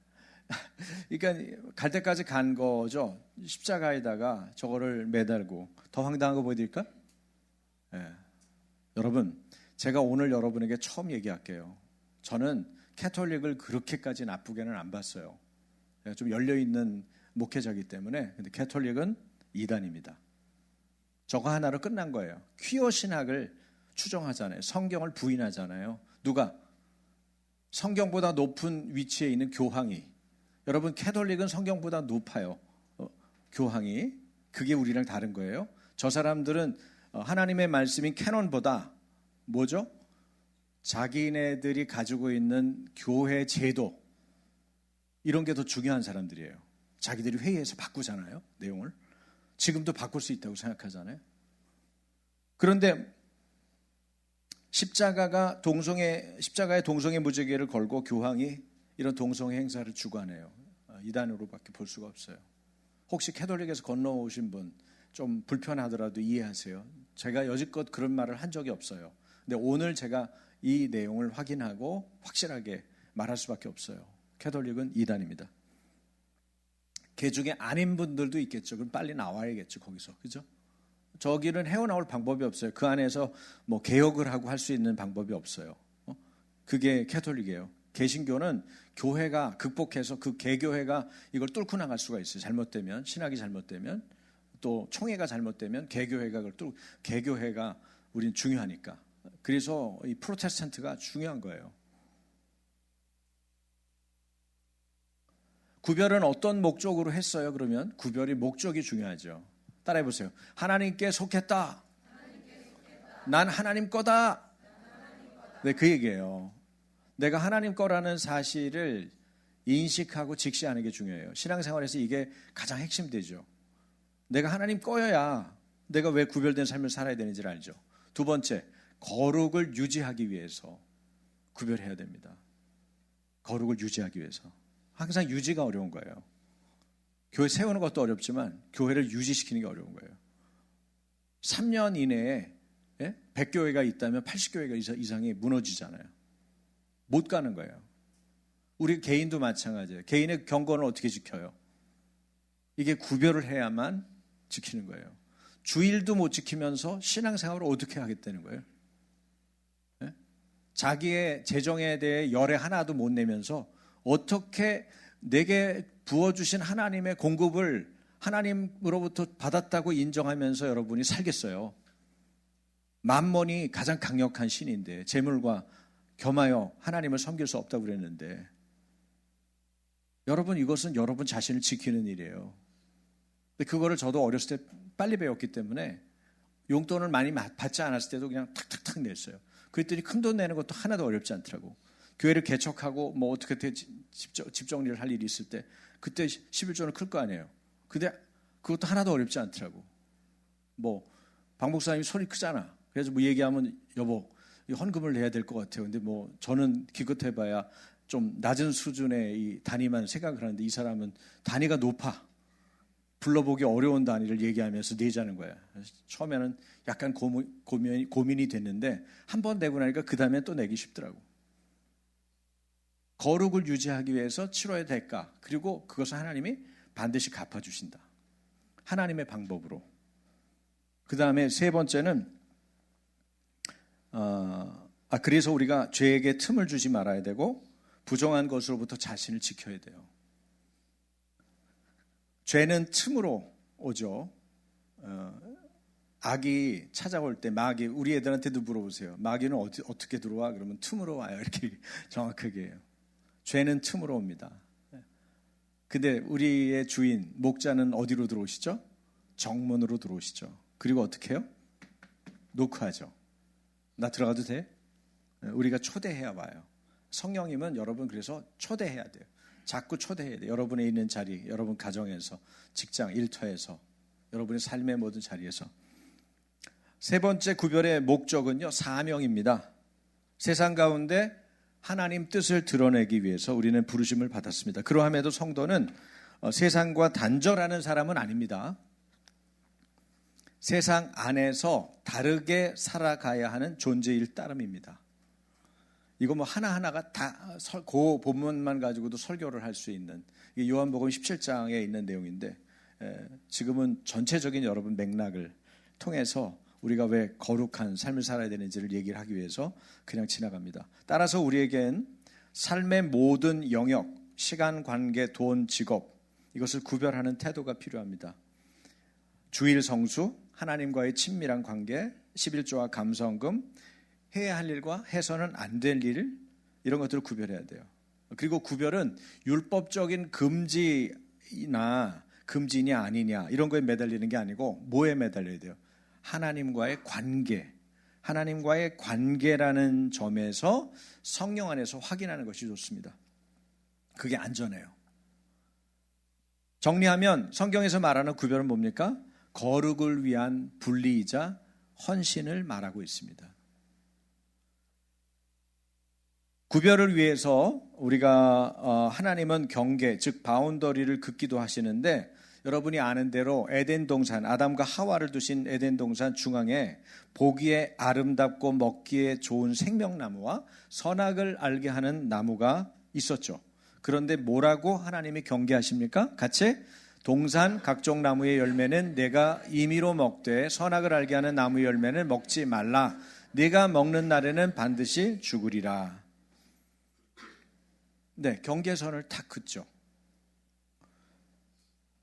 그러니까 갈 때까지 간 거죠. 십자가에다가 저거를 매달고. 더 황당한 거 보여드릴까? 네. 여러분, 제가 오늘 여러분에게 처음 얘기할게요. 저는 캐톨릭을 그렇게까지 나쁘게는 안 봤어요. 좀 열려있는 목회자이기 때문에. 근데 캐톨릭은 이단입니다. 저거 하나로 끝난 거예요. 퀴어 신학을 추정하잖아요. 성경을 부인하잖아요. 누가? 성경보다 높은 위치에 있는 교황이. 여러분, 캐톨릭은 성경보다 높아요. 교황이. 그게 우리랑 다른 거예요. 저 사람들은 하나님의 말씀인 캐논보다 뭐죠? 자기네들이 가지고 있는 교회 제도, 이런 게 더 중요한 사람들이에요. 자기들이 회의에서 바꾸잖아요. 내용을. 지금도 바꿀 수 있다고 생각하잖아요. 그런데 십자가의 동성애 무지개를 걸고 교황이 이런 동성애 행사를 주관해요. 이단으로밖에 볼 수가 없어요. 혹시 캐톨릭에서 건너오신 분 좀 불편하더라도 이해하세요. 제가 여지껏 그런 말을 한 적이 없어요. 근데 오늘 제가 이 내용을 확인하고 확실하게 말할 수밖에 없어요. 캐톨릭은 이단입니다. 개 중에 아닌 분들도 있겠죠. 그럼 빨리 나와야겠죠, 거기서. 그죠? 저기는 헤어나올 방법이 없어요. 그 안에서 뭐 개혁을 하고 할 수 있는 방법이 없어요. 그게 캐톨릭이에요. 개신교는 교회가 극복해서 그 개교회가 이걸 뚫고 나갈 수가 있어요. 잘못되면, 신학이 잘못되면, 또 총회가 잘못되면 개교회가 그걸 뚫고, 개교회가 우린 중요하니까. 그래서 이 프로테스탄트가 중요한 거예요. 구별은 어떤 목적으로 했어요? 그러면 구별이 목적이 중요하죠. 따라해 보세요. 하나님께 속했다. 난 하나님 거다. 네, 그 얘기예요. 내가 하나님 거라는 사실을 인식하고 직시하는 게 중요해요. 신앙생활에서 이게 가장 핵심되죠. 내가 하나님 거여야 내가 왜 구별된 삶을 살아야 되는지를 알죠. 두 번째, 거룩을 유지하기 위해서 구별해야 됩니다. 거룩을 유지하기 위해서. 항상 유지가 어려운 거예요. 교회 세우는 것도 어렵지만 교회를 유지시키는 게 어려운 거예요. 3년 이내에 100교회가 있다면 80교회가 이상이 무너지잖아요. 못 가는 거예요. 우리 개인도 마찬가지예요. 개인의 경건을 어떻게 지켜요? 이게 구별을 해야만 지키는 거예요. 주일도 못 지키면서 신앙생활을 어떻게 하겠다는 거예요? 자기의 재정에 대해 열에 하나도 못 내면서 어떻게 내게 부어주신 하나님의 공급을 하나님으로부터 받았다고 인정하면서 여러분이 살겠어요? 만몬이 가장 강력한 신인데 재물과 겸하여 하나님을 섬길 수 없다고 그랬는데, 여러분, 이것은 여러분 자신을 지키는 일이에요. 근데 그거를 저도 어렸을 때 빨리 배웠기 때문에 용돈을 많이 받지 않았을 때도 그냥 탁탁탁 냈어요. 그랬더니 큰돈 내는 것도 하나도 어렵지 않더라고. 교회를 개척하고 뭐 어떻게 집 정리를 할 일이 있을 때 그때 11조는 클 거 아니에요. 근데 그것도 하나도 어렵지 않더라고. 뭐 박 목사님이 소리 크잖아. 그래서 뭐 얘기하면 여보 헌금을 내야 될 것 같아요. 근데 뭐 저는 기껏해봐야 좀 낮은 수준의 이 단위만 생각을 하는데 이 사람은 단위가 높아. 불러보기 어려운 단위를 얘기하면서 내자는 거야. 처음에는 약간 고민이 됐는데 한 번 내고 나니까 그 다음에 또 내기 쉽더라고. 거룩을 유지하기 위해서 치러야 될까? 그리고 그것을 하나님이 반드시 갚아주신다. 하나님의 방법으로. 그 다음에 세 번째는 그래서 우리가 죄에게 틈을 주지 말아야 되고 부정한 것으로부터 자신을 지켜야 돼요. 죄는 틈으로 오죠. 악이 찾아올 때 마귀, 우리 애들한테도 물어보세요. 마귀는 어떻게 들어와? 그러면 틈으로 와요. 이렇게 정확하게 해요. 죄는 틈으로 옵니다. 근데 우리의 주인, 목자는 어디로 들어오시죠? 정문으로 들어오시죠. 그리고 어떻게 해요? 노크하죠. 나 들어가도 돼? 우리가 초대해야 와요. 성령님은 여러분 그래서 초대해야 돼요. 자꾸 초대해야 돼요. 여러분의 있는 자리, 여러분 가정에서, 직장, 일터에서, 여러분의 삶의 모든 자리에서. 세 번째 구별의 목적은요, 사명입니다. 세상 가운데 하나님 뜻을 드러내기 위해서 우리는 부르심을 받았습니다. 그러함에도 성도는 세상과 단절하는 사람은 아닙니다. 세상 안에서 다르게 살아가야 하는 존재일 따름입니다. 이거 뭐 하나하나가 다 그 본문만 가지고도 설교를 할 수 있는, 이게 요한복음 17장에 있는 내용인데, 지금은 전체적인 여러분 맥락을 통해서 우리가 왜 거룩한 삶을 살아야 되는지를 얘기를 하기 위해서 그냥 지나갑니다. 따라서 우리에겐 삶의 모든 영역, 시간, 관계, 돈, 직업, 이것을 구별하는 태도가 필요합니다. 주일 성수, 하나님과의 친밀한 관계, 11조와 감성금, 해야 할 일과 해서는 안 될 일, 이런 것들을 구별해야 돼요. 그리고 구별은 율법적인 금지나 금지냐 아니냐 이런 거에 매달리는 게 아니고 뭐에 매달려야 돼요? 하나님과의 관계, 하나님과의 관계라는 점에서 성령 안에서 확인하는 것이 좋습니다. 그게 안전해요. 정리하면 성경에서 말하는 구별은 뭡니까? 거룩을 위한 분리이자 헌신을 말하고 있습니다. 구별을 위해서 우리가 하나님은 경계, 즉 바운더리를 긋기도 하시는데, 여러분이 아는 대로 에덴 동산, 아담과 하와를 두신 에덴 동산 중앙에 보기에 아름답고 먹기에 좋은 생명나무와 선악을 알게 하는 나무가 있었죠. 그런데 뭐라고 하나님이 경계하십니까? 같이 동산 각종 나무의 열매는 내가 임의로 먹되 선악을 알게 하는 나무의 열매는 먹지 말라. 네가 먹는 날에는 반드시 죽으리라. 네, 경계선을 탁 긋죠.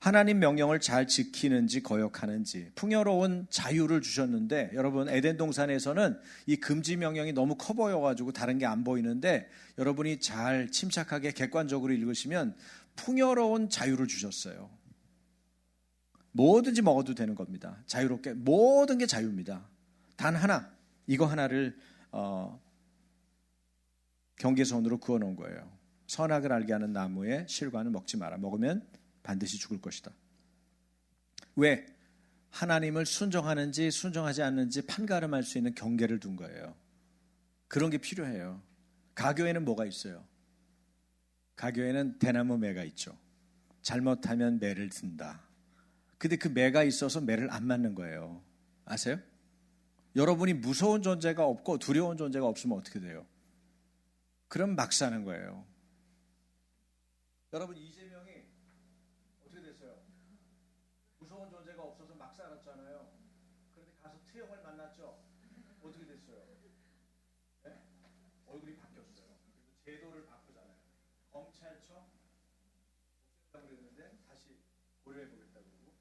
하나님 명령을 잘 지키는지 거역하는지, 풍요로운 자유를 주셨는데, 여러분 에덴 동산에서는 이 금지 명령이 너무 커 보여가지고 다른 게 안 보이는데, 여러분이 잘 침착하게 객관적으로 읽으시면 풍요로운 자유를 주셨어요. 뭐든지 먹어도 되는 겁니다. 자유롭게 모든 게 자유입니다. 단 하나, 이거 하나를 경계선으로 그어놓은 거예요. 선악을 알게 하는 나무의 실과는 먹지 마라. 먹으면 반드시 죽을 것이다. 왜? 하나님을 순종하는지 순종하지 않는지 판가름할 수 있는 경계를 둔 거예요. 그런 게 필요해요. 가교에는 뭐가 있어요? 가교에는 대나무 매가 있죠. 잘못하면 매를 든다. 근데 그 매가 있어서 매를 안 맞는 거예요. 아세요? 여러분이 무서운 존재가 없고 두려운 존재가 없으면 어떻게 돼요? 그럼 막 사는 거예요. 여러분, 이재명이 어떻게 됐어요? 무서운 존재가 없어서 막 살았잖아요. 그런데 가서 트형을 만났죠. 어떻게 됐어요? 네? 얼굴이 바뀌었어요. 그리고 제도를 바꾸잖아요. 검찰청 없앤다고 그랬는데 다시 고려해보겠다고 그러고,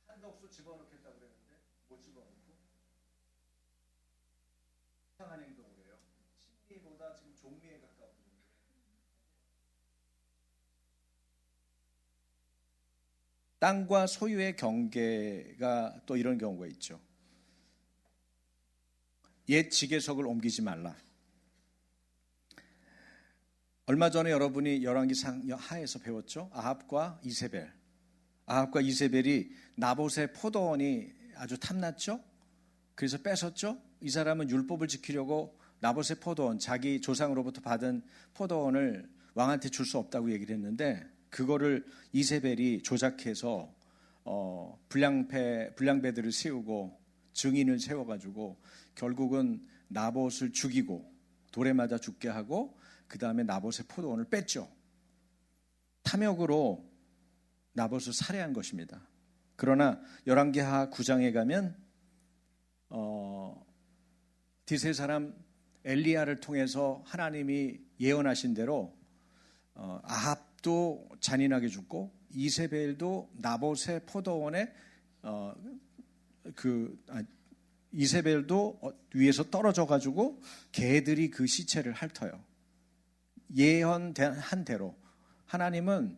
한덕수 집어넣겠다고 그랬는데 못 집어넣고, 이상한 행동을 해요. 친미보다 지금 종미에 가까운. 땅과 소유의 경계가 또 이런 경우가 있죠. 옛 지계석을 옮기지 말라. 얼마 전에 여러분이 열왕기상 하에서 배웠죠. 아합과 이세벨. 아합과 이세벨이 나봇의 포도원이 아주 탐났죠. 그래서 뺏었죠. 이 사람은 율법을 지키려고 나봇의 포도원, 자기 조상으로부터 받은 포도원을 왕한테 줄 수 없다고 얘기를 했는데, 그거를 이세벨이 조작해서 불량배들을 세우고 증인을 세워가지고 결국은 나봇을 죽이고 돌에 맞아 죽게 하고, 그 다음에 나봇의 포도원을 뺐죠. 탐욕으로 나봇을 살해한 것입니다. 그러나 열왕기하 9장에 가면 디세 사람 엘리야를 통해서 하나님이 예언하신 대로 아합도 잔인하게 죽고 이세벨도 나봇의 포도원에 이세벨도 위에서 떨어져 가지고 개들이 그 시체를 핥아요. 예언한 대로 하나님은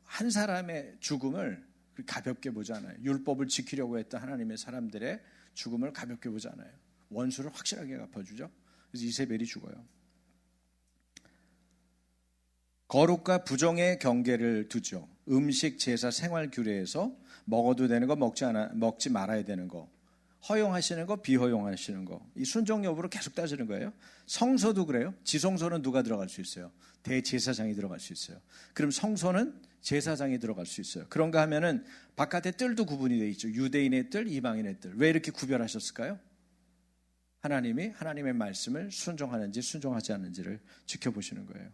한 사람의 죽음을 가볍게 보지 않아요. 율법을 지키려고 했던 하나님의 사람들의 죽음을 가볍게 보지 않아요. 원수를 확실하게 갚아주죠. 그래서 이세벨이 죽어요. 거룩과 부정의 경계를 두죠. 음식, 제사, 생활 규례에서 먹어도 되는 거, 먹지 말아야 되는 거, 허용하시는 거, 비허용하시는 거, 이 순종 여부로 계속 따지는 거예요. 성소도 그래요. 지성소는 누가 들어갈 수 있어요? 대제사장이 들어갈 수 있어요. 그럼 성소는 제사장이 들어갈 수 있어요. 그런가 하면은 바깥에 뜰도 구분이 되어 있죠. 유대인의 뜰, 이방인의 뜰. 왜 이렇게 구별하셨을까요? 하나님이 하나님의 말씀을 순종하는지 순종하지 않는지를 지켜보시는 거예요.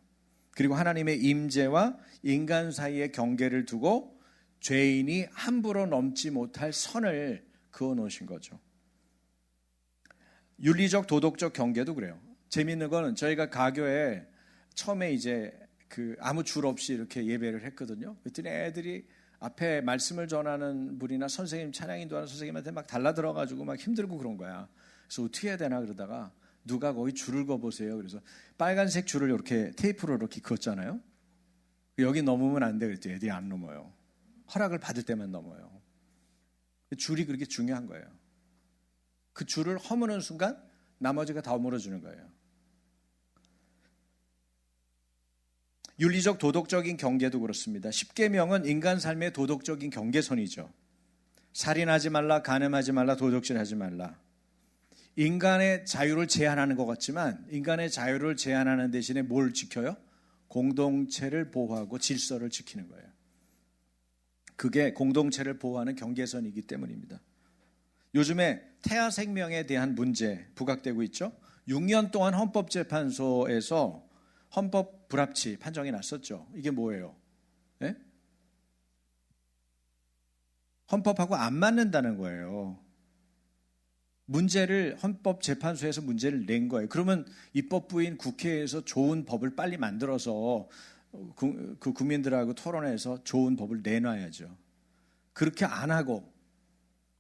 그리고 하나님의 임재와 인간 사이의 경계를 두고 죄인이 함부로 넘지 못할 선을 그어 놓으신 거죠. 윤리적 도덕적 경계도 그래요. 재미있는 거는 저희가 가교에 처음에 이제 아무 줄 없이 이렇게 예배를 했거든요. 그랬더니 애들이 앞에 말씀을 전하는 분이나 선생님, 찬양 인도하는 선생님한테 막 달라들어가지고 막 힘들고 그런 거야. 그래서 어떻게 해야 되나 그러다가 누가 거기 줄을 그어보세요. 그래서 빨간색 줄을 이렇게 테이프로 이렇게 그었잖아요. 여기 넘으면 안 돼. 그랬더니 애들이 안 넘어요. 허락을 받을 때만 넘어요. 줄이 그렇게 중요한 거예요. 그 줄을 허무는 순간 나머지가 다 허물어주는 거예요. 윤리적 도덕적인 경계도 그렇습니다. 십계명은 인간 삶의 도덕적인 경계선이죠. 살인하지 말라, 간음하지 말라, 도적질하지 말라. 인간의 자유를 제한하는 것 같지만 인간의 자유를 제한하는 대신에 뭘 지켜요? 공동체를 보호하고 질서를 지키는 거예요. 그게 공동체를 보호하는 경계선이기 때문입니다. 요즘에 태아 생명에 대한 문제 부각되고 있죠. 6년 동안 헌법재판소에서 헌법 불합치 판정이 났었죠. 이게 뭐예요? 네? 헌법하고 안 맞는다는 거예요. 문제를 헌법재판소에서 문제를 낸 거예요. 그러면 입법부인 국회에서 좋은 법을 빨리 만들어서 그 국민들하고 토론해서 좋은 법을 내놔야죠. 그렇게 안 하고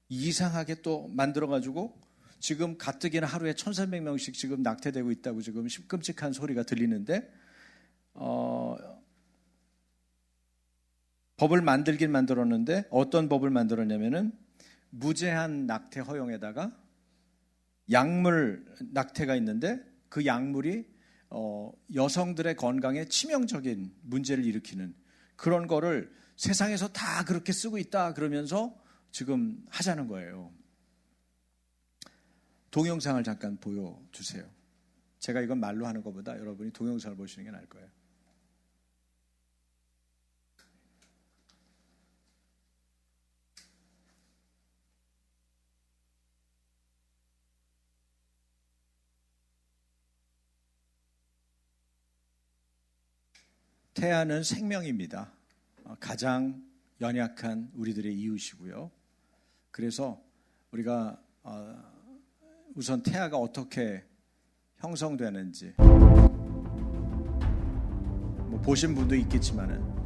이상하게 또 만들어가지고 지금 가뜩이나 하루에 1,300명씩 지금 낙태되고 있다고 지금 끔찍한 소리가 들리는데 법을 만들긴 만들었는데 어떤 법을 만들었냐면은 무제한 낙태 허용에다가 약물 낙태가 있는데 그 약물이 여성들의 건강에 치명적인 문제를 일으키는 그런 거를 세상에서 다 그렇게 쓰고 있다 그러면서 지금 하자는 거예요. 동영상을 잠깐 보여주세요. 제가 이건 말로 하는 것보다 여러분이 동영상을 보시는 게 나을 거예요. 태아는 생명입니다. 가장 연약한 우리들의 이웃이고요. 그래서 우리가 우선 태아가 어떻게 형성되는지 뭐 보신 분도 있겠지만은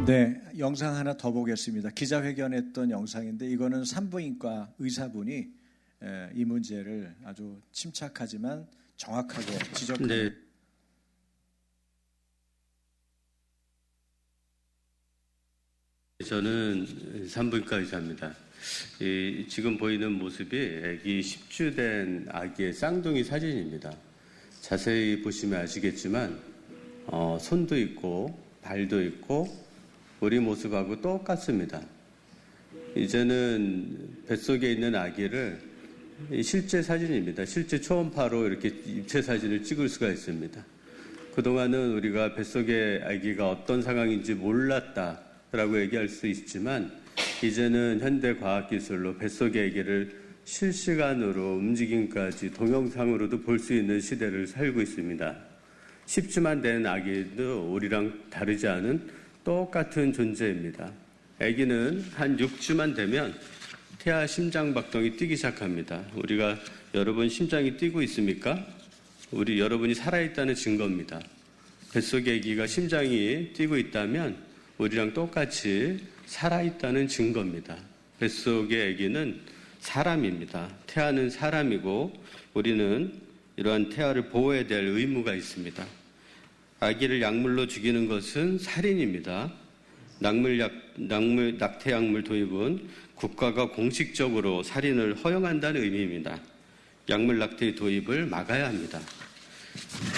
네, 영상 하나 더 보겠습니다. 기자회견했던 영상인데 이거는 산부인과 의사분이 이 문제를 아주 침착하지만 정확하게 지적하는. 네. 저는 산부인과 의사입니다. 지금 보이는 모습이 아기 10주 된 아기의 쌍둥이 사진입니다. 자세히 보시면 아시겠지만 손도 있고 발도 있고 우리 모습하고 똑같습니다. 이제는 뱃속에 있는 아기를 실제 사진입니다. 실제 초음파로 이렇게 입체 사진을 찍을 수가 있습니다. 그동안은 우리가 뱃속의 아기가 어떤 상황인지 몰랐다라고 얘기할 수 있지만 이제는 현대 과학기술로 뱃속의 아기를 실시간으로 움직임까지 동영상으로도 볼 수 있는 시대를 살고 있습니다. 10주만 된 아기도 우리랑 다르지 않은 똑같은 존재입니다. 아기는 한 6주만 되면 태아 심장박동이 뛰기 시작합니다. 우리가 여러분 심장이 뛰고 있습니까? 여러분이 살아있다는 증거입니다. 뱃속의 아기가 심장이 뛰고 있다면 우리랑 똑같이 살아있다는 증거입니다. 뱃속의 아기는 사람입니다. 태아는 사람이고 우리는 이러한 태아를 보호해야 될 의무가 있습니다. 아기를 약물로 죽이는 것은 살인입니다. 낙태약물 도입은 국가가 공식적으로 살인을 허용한다는 의미입니다. 약물 낙태의 도입을 막아야 합니다.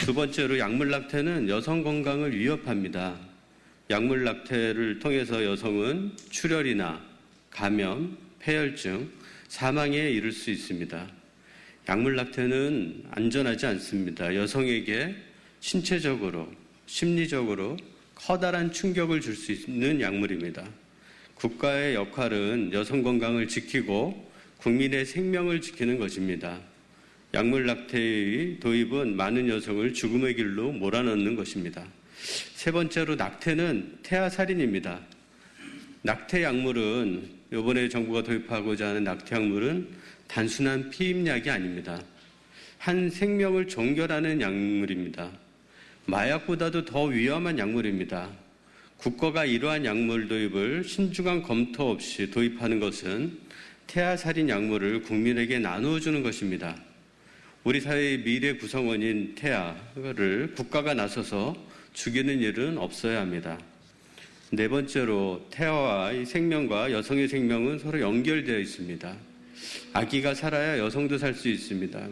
두 번째로 약물 낙태는 여성 건강을 위협합니다. 약물 낙태를 통해서 여성은 출혈이나 감염, 폐혈증, 사망에 이를 수 있습니다. 약물 낙태는 안전하지 않습니다. 여성에게 신체적으로, 심리적으로 커다란 충격을 줄 수 있는 약물입니다. 국가의 역할은 여성 건강을 지키고 국민의 생명을 지키는 것입니다. 약물 낙태의 도입은 많은 여성을 죽음의 길로 몰아넣는 것입니다. 세 번째로 낙태는 태아 살인입니다. 낙태 약물은 이번에 정부가 도입하고자 하는 낙태 약물은 단순한 피임약이 아닙니다. 한 생명을 종결하는 약물입니다. 마약보다도 더 위험한 약물입니다. 국가가 이러한 약물 도입을 신중한 검토 없이 도입하는 것은 태아 살인 약물을 국민에게 나누어주는 것입니다. 우리 사회의 미래 구성원인 태아를 국가가 나서서 죽이는 일은 없어야 합니다. 네 번째로 태아와의 생명과 여성의 생명은 서로 연결되어 있습니다. 아기가 살아야 여성도 살 수 있습니다.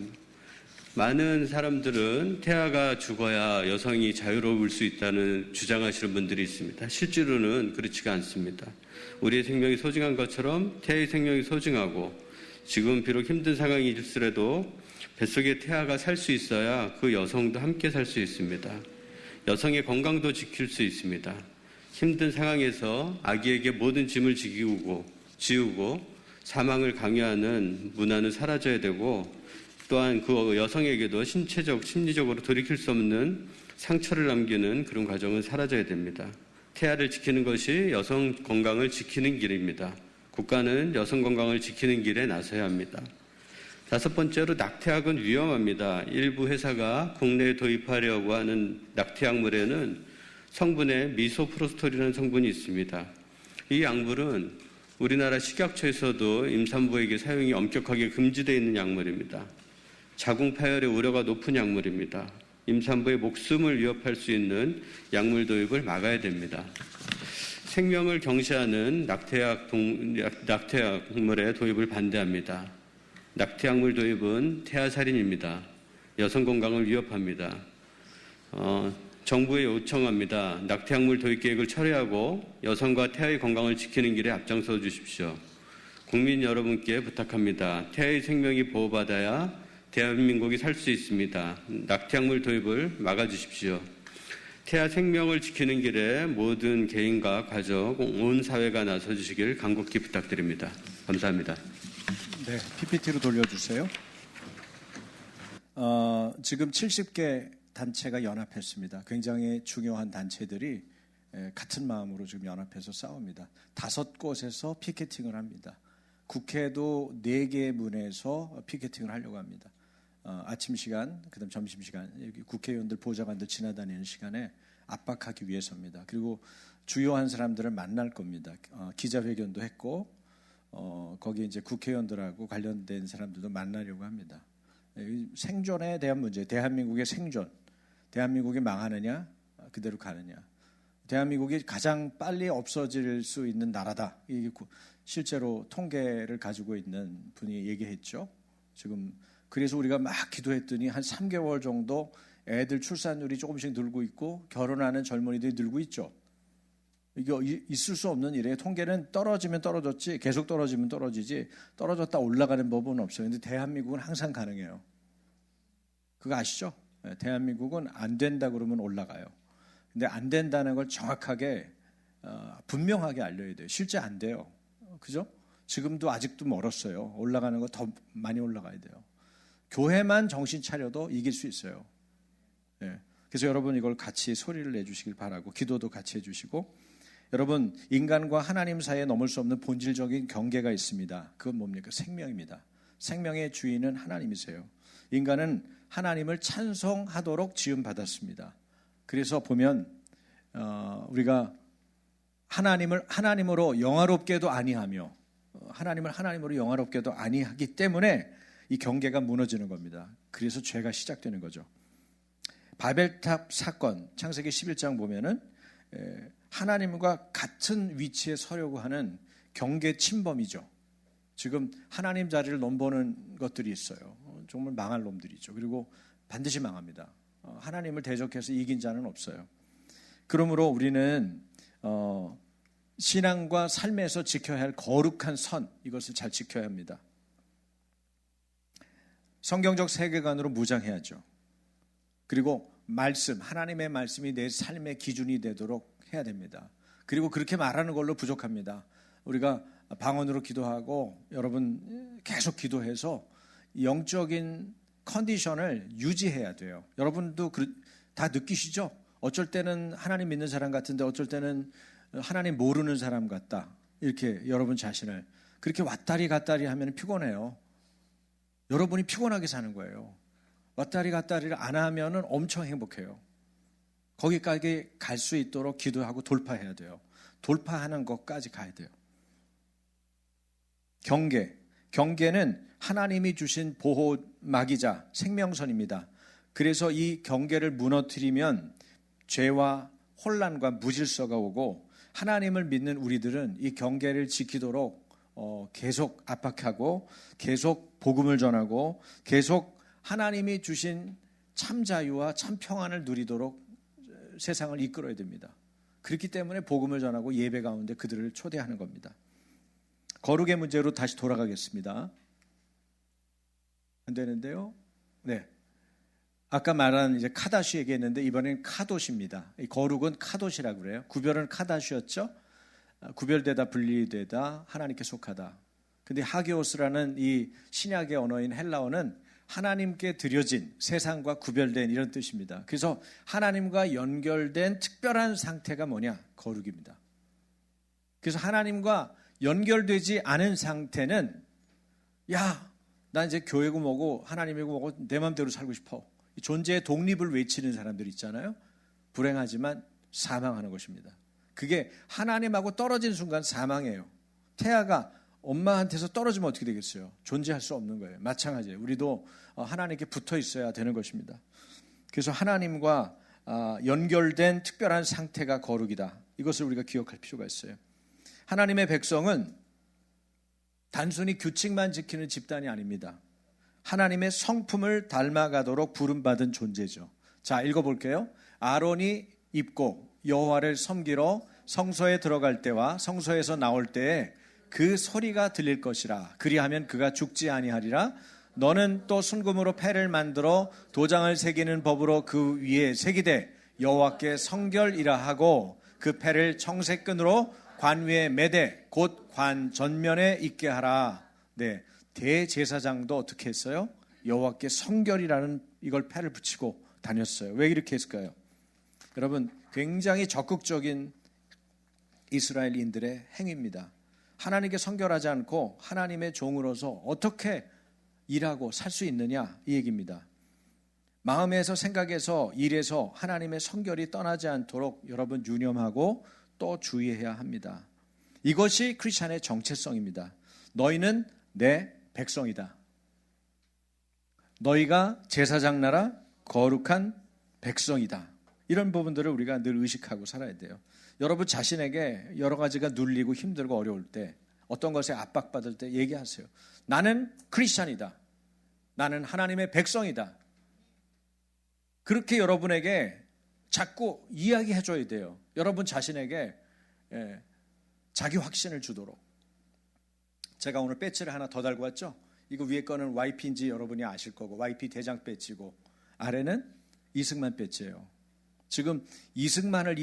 많은 사람들은 태아가 죽어야 여성이 자유로울 수 있다는 주장하시는 분들이 있습니다. 실제로는 그렇지가 않습니다. 우리의 생명이 소중한 것처럼 태아의 생명이 소중하고 지금 비록 힘든 상황이일수라도 뱃속에 태아가 살 수 있어야 그 여성도 함께 살 수 있습니다. 여성의 건강도 지킬 수 있습니다. 힘든 상황에서 아기에게 모든 짐을 지우고 사망을 강요하는 문화는 사라져야 되고 또한 그 여성에게도 신체적, 심리적으로 돌이킬 수 없는 상처를 남기는 그런 과정은 사라져야 됩니다. 태아를 지키는 것이 여성 건강을 지키는 길입니다. 국가는 여성 건강을 지키는 길에 나서야 합니다. 5번째로 낙태약은 위험합니다. 일부 회사가 국내에 도입하려고 하는 낙태약물에는 성분에 미소프로스톨이라는 성분이 있습니다. 이 약물은 우리나라 식약처에서도 임산부에게 사용이 엄격하게 금지되어 있는 약물입니다. 자궁 파열의 우려가 높은 약물입니다. 임산부의 목숨을 위협할 수 있는 약물 도입을 막아야 됩니다. 생명을 경시하는 낙태약물의 도입을 반대합니다. 낙태약물 도입은 태아살인입니다. 여성 건강을 위협합니다. 정부에 요청합니다. 낙태약물 도입 계획을 철회하고 여성과 태아의 건강을 지키는 길에 앞장서 주십시오. 국민 여러분께 부탁합니다. 태아의 생명이 보호받아야 대한민국이 살 수 있습니다. 낙태약물 도입을 막아주십시오. 태아 생명을 지키는 길에 모든 개인과 가족, 온 사회가 나서주시길 간곡히 부탁드립니다. 감사합니다. 네, PPT로 돌려주세요. 지금 70개 단체가 연합했습니다. 굉장히 중요한 단체들이 같은 마음으로 지금 연합해서 싸웁니다. 5곳에서 피켓팅을 합니다. 국회도 4개의 문에서 피켓팅을 하려고 합니다. 아침 시간, 그다음 점심 시간, 여기 국회의원들, 보좌관들 지나다니는 시간에 압박하기 위해서입니다. 그리고 주요한 사람들을 만날 겁니다. 기자회견도 했고, 거기 이제 국회의원들하고 관련된 사람들도 만나려고 합니다. 생존에 대한 문제, 대한민국의 생존, 대한민국이 망하느냐, 그대로 가느냐, 대한민국이 가장 빨리 없어질 수 있는 나라다. 이게 실제로 통계를 가지고 있는 분이 얘기했죠. 지금 그래서 우리가 막 기도했더니 한 3개월 정도 애들 출산율이 조금씩 늘고 있고 결혼하는 젊은이들이 늘고 있죠. 이게 있을 수 없는 일이에요. 통계는 떨어지면 떨어졌지, 계속 떨어지면 떨어지지, 떨어졌다 올라가는 법은 없어요. 근데 대한민국은 항상 가능해요. 그거 아시죠? 대한민국은 안 된다 그러면 올라가요. 근데 안 된다는 걸 정확하게 분명하게 알려야 돼요. 실제 안 돼요. 그죠? 지금도 아직도 멀었어요. 올라가는 거 더 많이 올라가야 돼요. 교회만 정신 차려도 이길 수 있어요. 네. 그래서 여러분 이걸 같이 소리를 내주시길 바라고, 기도도 같이 해주시고, 여러분 인간과 하나님 사이에 넘을 수 없는 본질적인 경계가 있습니다. 그건 뭡니까? 생명입니다. 생명의 주인은 하나님이세요. 인간은 하나님을 찬송하도록 지음받았습니다. 그래서 보면 우리가 하나님을 하나님으로 영화롭게도 아니하며 하나님을 하나님으로 영화롭게도 아니하기 때문에 이 경계가 무너지는 겁니다. 그래서 죄가 시작되는 거죠. 바벨탑 사건, 창세기 11장 보면은 하나님과 같은 위치에 서려고 하는 경계 침범이죠. 지금 하나님 자리를 넘보는 것들이 있어요. 정말 망할 놈들이죠. 그리고 반드시 망합니다. 하나님을 대적해서 이긴 자는 없어요. 그러므로 우리는 신앙과 삶에서 지켜야 할 거룩한 선, 이것을 잘 지켜야 합니다. 성경적 세계관으로 무장해야죠. 그리고 말씀, 하나님의 말씀이 내 삶의 기준이 되도록 해야 됩니다. 그리고 그렇게 말하는 걸로 부족합니다. 우리가 방언으로 기도하고 여러분 계속 기도해서 영적인 컨디션을 유지해야 돼요. 여러분도 다 느끼시죠? 어쩔 때는 하나님 믿는 사람 같은데 어쩔 때는 하나님 모르는 사람 같다. 이렇게 여러분 자신을 그렇게 왔다리 갔다리 하면 피곤해요. 여러분이 피곤하게 사는 거예요. 왔다리 갔다리를 안 하면 엄청 행복해요. 거기까지 갈 수 있도록 기도하고 돌파해야 돼요. 돌파하는 것까지 가야 돼요. 경계는 하나님이 주신 보호막이자 생명선입니다. 그래서 이 경계를 무너뜨리면 죄와 혼란과 무질서가 오고, 하나님을 믿는 우리들은 이 경계를 지키도록 계속 압박하고 계속 복음을 전하고 계속 하나님이 주신 참 자유와 참 평안을 누리도록 세상을 이끌어야 됩니다. 그렇기 때문에 복음을 전하고 예배 가운데 그들을 초대하는 겁니다. 거룩의 문제로 다시 돌아가겠습니다. 안 되는데요. 네. 아까 말한 이제 카다시 얘기했는데 이번엔 카도시입니다. 이 거룩은 카도시라고 그래요. 구별은 카다시였죠. 구별되다, 분리되다, 하나님께 속하다. 근데 하게오스라는 이 신약의 언어인 헬라어는 하나님께 드려진, 세상과 구별된 이런 뜻입니다. 그래서 하나님과 연결된 특별한 상태가 뭐냐? 거룩입니다. 그래서 하나님과 연결되지 않은 상태는 야, 나 이제 교회고 뭐고 하나님이고 뭐고 내 마음대로 살고 싶어. 존재의 독립을 외치는 사람들 있잖아요. 불행하지만 사망하는 것입니다. 그게 하나님하고 떨어진 순간 사망이에요. 태아가 엄마한테서 떨어지면 어떻게 되겠어요? 존재할 수 없는 거예요. 마찬가지예요. 우리도 하나님께 붙어 있어야 되는 것입니다. 그래서 하나님과 연결된 특별한 상태가 거룩이다. 이것을 우리가 기억할 필요가 있어요. 하나님의 백성은 단순히 규칙만 지키는 집단이 아닙니다. 하나님의 성품을 닮아가도록 부름받은 존재죠. 자, 읽어볼게요. 아론이 입고 여호와를 섬기러 성소에 들어갈 때와 성소에서 나올 때에 그 소리가 들릴 것이라. 그리하면 그가 죽지 아니하리라. 너는 또 순금으로 패를 만들어 도장을 새기는 법으로 그 위에 새기되 여호와께 성결이라 하고 그 패를 청색끈으로 관 위에 매되 곧 관 전면에 있게 하라. 네, 대제사장도 어떻게 했어요? 여호와께 성결이라는 이걸 패를 붙이고 다녔어요. 왜 이렇게 했을까요? 여러분, 굉장히 적극적인 이스라엘인들의 행위입니다. 하나님께 성결하지 않고 하나님의 종으로서 어떻게 일하고 살 수 있느냐 이 얘기입니다. 마음에서 생각에서 일에서 하나님의 성결이 떠나지 않도록 여러분 유념하고 또 주의해야 합니다. 이것이 크리스찬의 정체성입니다. 너희는 내 백성이다. 너희가 제사장 나라 거룩한 백성이다. 이런 부분들을 우리가 늘 의식하고 살아야 돼요. 여러분 자신에게 여러 가지가 눌리고 힘들고 어려울 때, 어떤 것에 압박받을 때 얘기하세요. 나는 크리스찬이다. 나는 하나님의 백성이다. 그렇게 여러분에게 자꾸 이야기해 줘야 돼요. 여러분 자신에게 자기 확신을 주도록. 제가 오늘 배지를 하나 더 달고 왔죠. 이거 위에 거는 YP인지 여러분이 아실 거고, YP 대장 배지고 아래는 이승만 배지예요. 지금 이승만을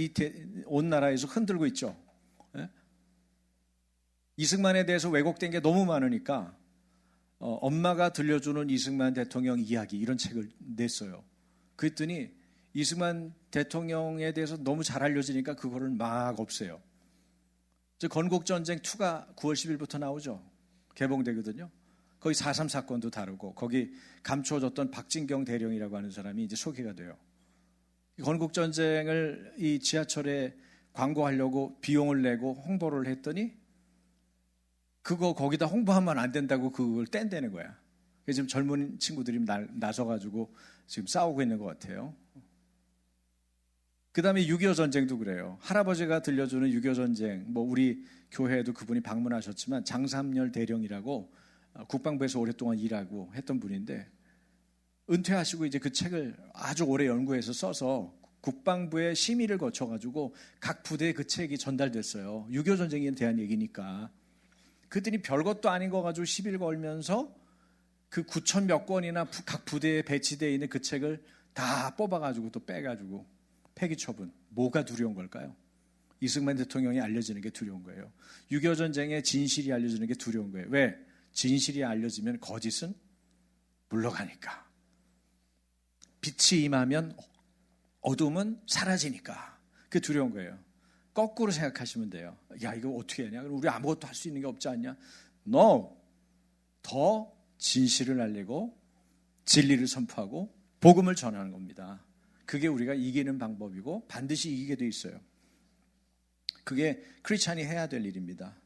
온 나라에서 흔들고 있죠. 이승만에 대해서 왜곡된 게 너무 많으니까 엄마가 들려주는 이승만 대통령 이야기 이런 책을 냈어요. 그랬더니 이승만 대통령에 대해서 너무 잘 알려지니까 그거를 막 없애요. 건국전쟁 2가 9월 10일부터 나오죠. 개봉되거든요. 거기 4.3 사건도 다루고 거기 감춰줬던 박진경 대령이라고 하는 사람이 이제 소개가 돼요. 건국전쟁을 이 지하철에 광고하려고 비용을 내고 홍보를 했더니 그거 거기다 홍보하면 안 된다고 그걸 뗀다는 거야. 그래서 지금 젊은 친구들이 나서가지고 지금 싸우고 있는 것 같아요. 그 다음에 6.25 전쟁도 그래요. 할아버지가 들려주는 6.25 전쟁, 뭐 우리 교회에도 그분이 방문하셨지만 장삼열 대령이라고 국방부에서 오랫동안 일하고 했던 분인데 은퇴하시고 이제 그 책을 아주 오래 연구해서 써서 국방부의 심의를 거쳐가지고 각 부대에 그 책이 전달됐어요. 6.25 전쟁에 대한 얘기니까. 그들이 별것도 아닌 거 가지고 시비를 걸면서 그 9,000 몇 권이나 각 부대에 배치되어 있는 그 책을 다 뽑아가지고 또 빼가지고 폐기 처분. 뭐가 두려운 걸까요? 이승만 대통령이 알려지는 게 두려운 거예요. 6.25 전쟁의 진실이 알려지는 게 두려운 거예요. 왜? 진실이 알려지면 거짓은 물러가니까. 빛이 임하면 어둠은 사라지니까. 그게 두려운 거예요. 거꾸로 생각하시면 돼요. 야, 이거 어떻게 하냐? 우리 아무것도 할 수 있는 게 없지 않냐? No. 더 진실을 알리고 진리를 선포하고 복음을 전하는 겁니다. 그게 우리가 이기는 방법이고 반드시 이기게 돼 있어요. 그게 크리스찬이 해야 될 일입니다.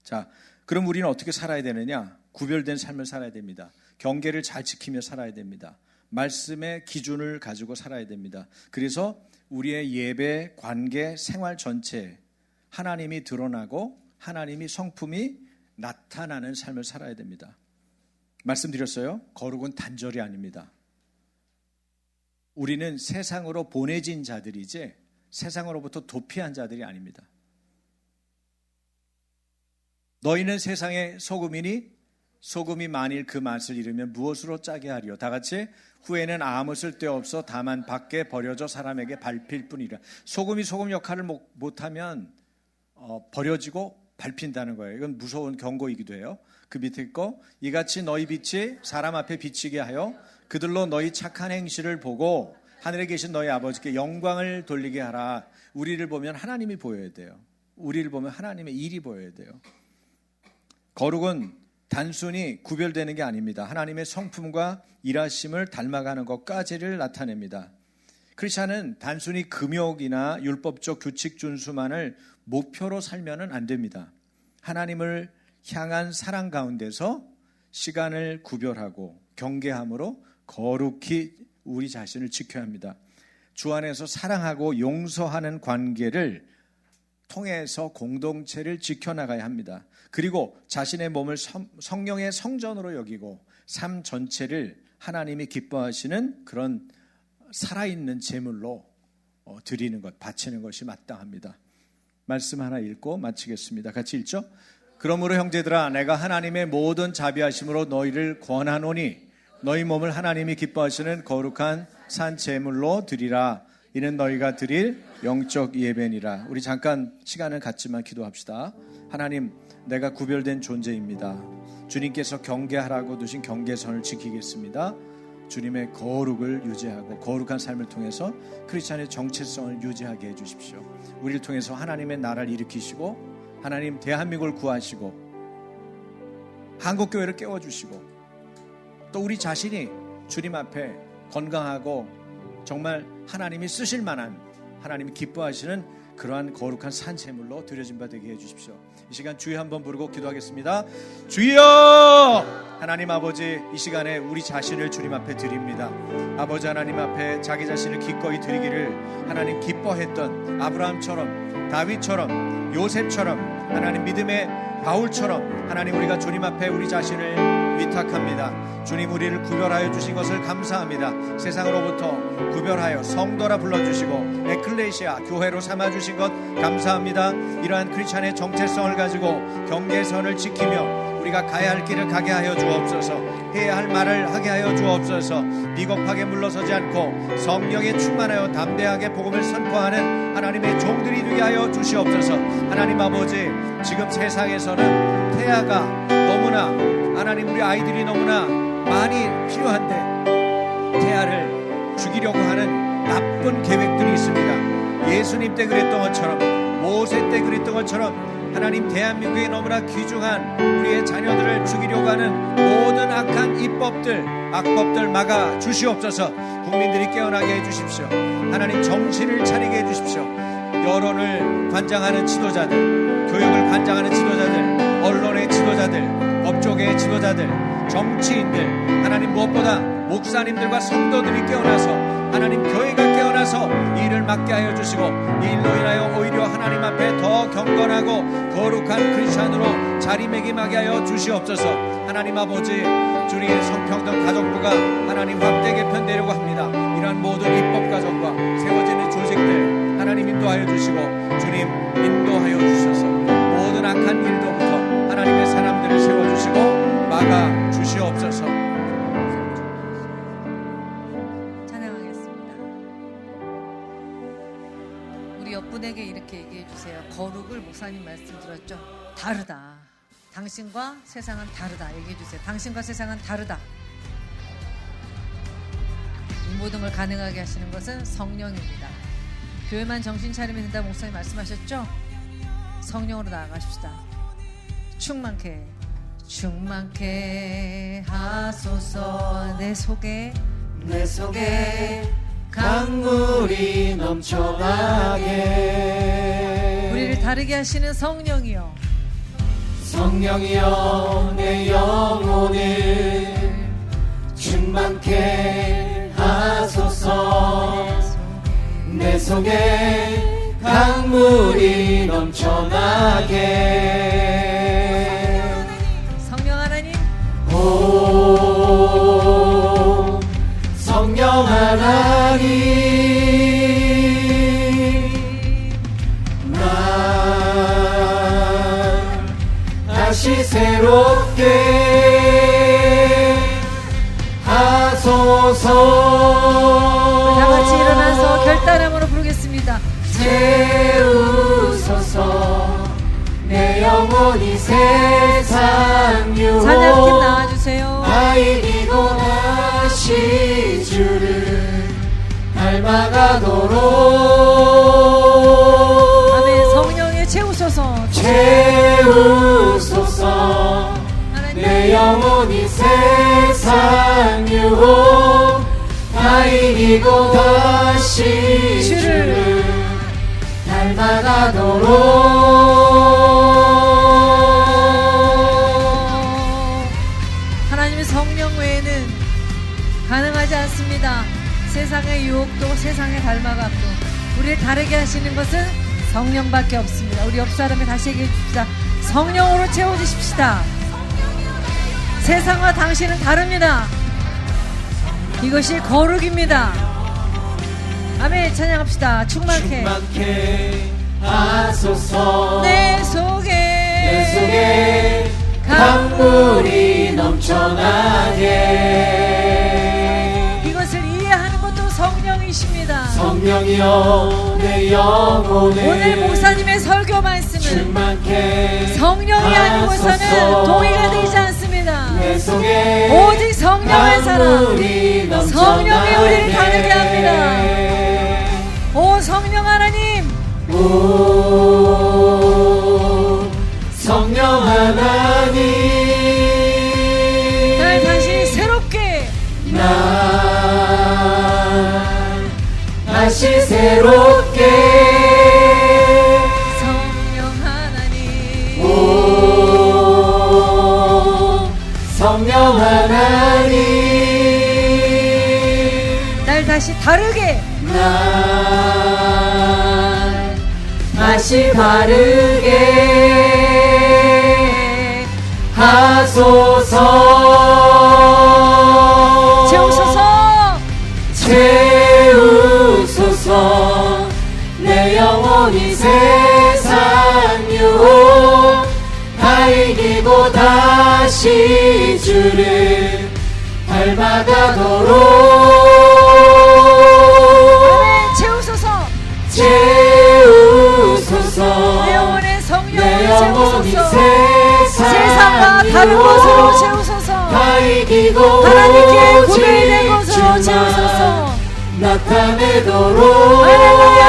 자, 그럼 우리는 어떻게 살아야 되느냐? 구별된 삶을 살아야 됩니다. 경계를 잘 지키며 살아야 됩니다. 말씀의 기준을 가지고 살아야 됩니다. 그래서 우리의 예배, 관계, 생활 전체 하나님이 드러나고 하나님이 성품이 나타나는 삶을 살아야 됩니다. 말씀드렸어요. 거룩은 단절이 아닙니다. 우리는 세상으로 보내진 자들이지 세상으로부터 도피한 자들이 아닙니다. 너희는 세상의 소금이니 소금이 만일 그 맛을 잃으면 무엇으로 짜게 하리요. 다 같이 후에는 아무 쓸데없어 다만 밖에 버려져 사람에게 밟힐 뿐이라. 소금이 소금 역할을 못하면 버려지고 밟힌다는 거예요. 이건 무서운 경고이기도 해요. 그 밑에 거 이같이 너희 빛이 사람 앞에 비치게 하여 그들로 너희 착한 행실을 보고 하늘에 계신 너희 아버지께 영광을 돌리게 하라. 우리를 보면 하나님이 보여야 돼요. 우리를 보면 하나님의 일이 보여야 돼요. 거룩은 단순히 구별되는 게 아닙니다. 하나님의 성품과 일하심을 닮아가는 것까지를 나타냅니다. 크리스찬은 단순히 금욕이나 율법적 규칙 준수만을 목표로 살면은 안 됩니다. 하나님을 향한 사랑 가운데서 시간을 구별하고 경계함으로 거룩히 우리 자신을 지켜야 합니다. 주 안에서 사랑하고 용서하는 관계를 통해서 공동체를 지켜나가야 합니다. 그리고 자신의 몸을 성령의 성전으로 여기고 삶 전체를 하나님이 기뻐하시는 그런 살아있는 제물로 드리는 것, 바치는 것이 마땅합니다. 말씀 하나 읽고 마치겠습니다. 같이 읽죠? 그러므로 형제들아 내가 하나님의 모든 자비하심으로 너희를 권하노니 너희 몸을 하나님이 기뻐하시는 거룩한 산 제물로 드리라. 이는 너희가 드릴 영적 예배니라. 우리 잠깐 시간을 갖지만 기도합시다. 하나님, 내가 구별된 존재입니다. 주님께서 경계하라고 두신 경계선을 지키겠습니다. 주님의 거룩을 유지하고 거룩한 삶을 통해서 크리스찬의 정체성을 유지하게 해주십시오. 우리를 통해서 하나님의 나라를 일으키시고 하나님 대한민국을 구하시고 한국교회를 깨워주시고 또 우리 자신이 주님 앞에 건강하고 정말 하나님이 쓰실 만한 하나님이 기뻐하시는 그러한 거룩한 산제물로 드려진 바 되게 해주십시오. 이 시간 주여 한번 부르고 기도하겠습니다. 주여! 하나님 아버지, 이 시간에 우리 자신을 주님 앞에 드립니다. 아버지 하나님 앞에 자기 자신을 기꺼이 드리기를 하나님 기뻐했던 아브라함처럼, 다윗처럼, 요셉처럼, 하나님 믿음의 바울처럼 하나님 우리가 주님 앞에 우리 자신을 위탁합니다. 주님, 우리를 구별하여 주신 것을 감사합니다. 세상으로부터 구별하여 성도라 불러주시고 에클레시아 교회로 삼아주신 것 감사합니다. 이러한 크리스찬의 정체성을 가지고 경계선을 지키며 우리가 가야 할 길을 가게 하여 주옵소서. 해야 할 말을 하게 하여 주옵소서. 비겁하게 물러서지 않고 성령에 충만하여 담대하게 복음을 선포하는 하나님의 종들이 되게 하여 주시옵소서. 하나님 아버지, 지금 세상에서는 태아가 너무나 하나님 우리 아이들이 너무나 많이 필요한데 태아를 죽이려고 하는 나쁜 계획들이 있습니다. 예수님 때 그랬던 것처럼 모세 때 그랬던 것처럼 하나님 대한민국에 너무나 귀중한 우리의 자녀들을 죽이려고 하는 모든 악한 입법들, 악법들 막아 주시옵소서. 국민들이 깨어나게 해주십시오. 하나님 정신을 차리게 해주십시오. 여론을 관장하는 지도자들, 교육을 관장하는 지도자들, 언론의 지도자들, 법조계의 지도자들, 정치인들, 하나님 무엇보다 목사님들과 성도들이 깨어나서 하나님 교회가 깨어나서 이 일을 맡게 하여 주시고 이 일로 인하여 오히려 하나님 앞에 더 경건하고 거룩한 크리스찬으로 자리매김하게 하여 주시옵소서. 하나님 아버지, 주님의 성평등 가족부가 하나님 확대 개편되려고 합니다. 이러한 모든 입법 과정과 세워지는 조직들 하나님 인도하여 주시고 주님 인도하여 주셔서 모든 악한 일로부터 하나님의 사람들을 세워주시고 막아 주시옵소서. 찬양하겠습니다. 우리 옆분에게 이렇게 얘기해 주세요. 거룩을 목사님 말씀 들었죠? 다르다. 당신과 세상은 다르다. 얘기해 주세요. 당신과 세상은 다르다. 이 모든 걸 가능하게 하시는 것은 성령입니다. 교회만 정신 차리면 된다 목사님 말씀하셨죠? 성령으로 나아가십시다. 충만케 하소서. 내 속에 강물이 넘쳐나게. 우리를 다르게 하시는 성령이여, 성령이여 내 영혼을 충만케 하소서. 내 속에 강물이 넘쳐나게. 성령 하나님, 오 새롭게 하소서. 다 같이 일어나서 결단함으로 부르겠습니다. 채우소서. 내 영혼이 세상 유혹 찬양팀 나와주세요. 다 이기고 다시 주를 닮아가도록. 아멘. 성령의 채우소서. 채우소서. 내 영혼이 세상 유혹 다 이기고 다시 주를 닮아가도록. 하나님의 성령 외에는 가능하지 않습니다. 세상의 유혹도 세상에 닮아갔고 우리를 다르게 하시는 것은 성령밖에 없습니다. 우리 옆 사람에 다시 얘기해 줍시다. 성령으로 채워주십시다. 세상과 당신은 다릅니다. 이것이 거룩입니다. 아멘. 찬양합시다. 충만케 하소서. 내 속에 강물이 넘쳐나게. 이것을 이해하는 것도 성령이십니다. 성령이여 내 영혼을 오늘 목사님의 설교 말씀은 충만케 성령이 아니고서는 하소서. 동의가 되지 않습니다. 내 속에 오직 성령의 사람, 강물이 성령이 우리를 다르게 합니다. 오 성령 하나님, 오 성령 하나님, 날 다시 새롭게, 날 다시 새롭게. 성령 하나님, 오 성령 하나님, 날 다시 다르게, 날 다시 다르게 하소서. 채우소서. 채우소서. 내 영혼이 세상 유혹 다 이기고 다시 주를 닮아가도록. 아멘. 채우소서. 채우소서. 내 영혼의 내 성령을 영혼이 채우소서. 세상과 다른 것으로 채우소서. 다 이기고 하나님께 오직 구별된 것으로 주만 채우소서. 나타내도록. 할렐루야.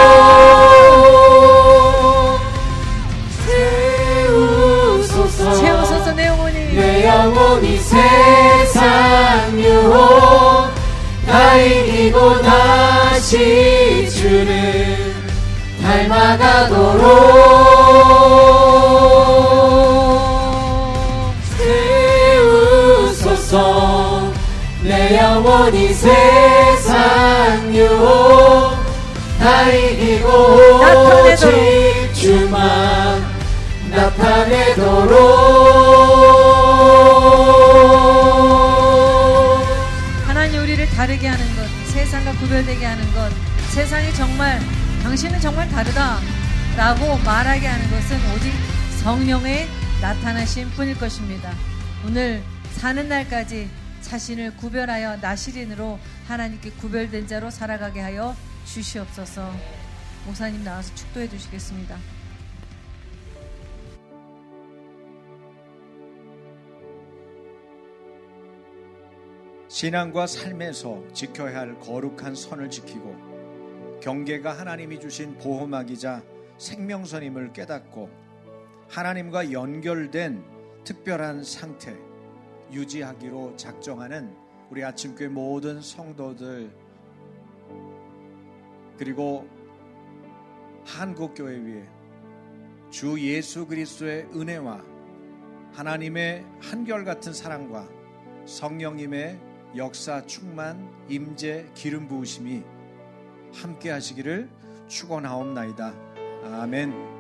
채우소서. 채우소서. 내 영혼이, 내 영혼이 세상 유혹 다 이기고 다시 주를 닮아가도록. 채우소서. 내 영혼이 세상 유혹 다 이기고 오직 주만 나타내도록. 하나님 우리를 다르게 하는 것, 세상과 구별되게 하는 것, 세상이 정말 당신은 정말 다르다 라고 말하게 하는 것은 오직 성령의 나타나심 뿐일 것입니다. 오늘 사는 날까지 자신을 구별하여 나시린으로 하나님께 구별된 자로 살아가게 하여 주시옵소서. 목사님 나와서 축도해 주시겠습니다. 신앙과 삶에서 지켜야 할 거룩한 선을 지키고 경계가 하나님이 주신 보호막이자 생명선임을 깨닫고 하나님과 연결된 특별한 상태 유지하기로 작정하는 우리 아침교회 모든 성도들 그리고 한국교회 위에 주 예수 그리스도의 은혜와 하나님의 한결같은 사랑과 성령님의 역사 충만 임재 기름 부으심이 함께 하시기를 축원하옵나이다. 아멘.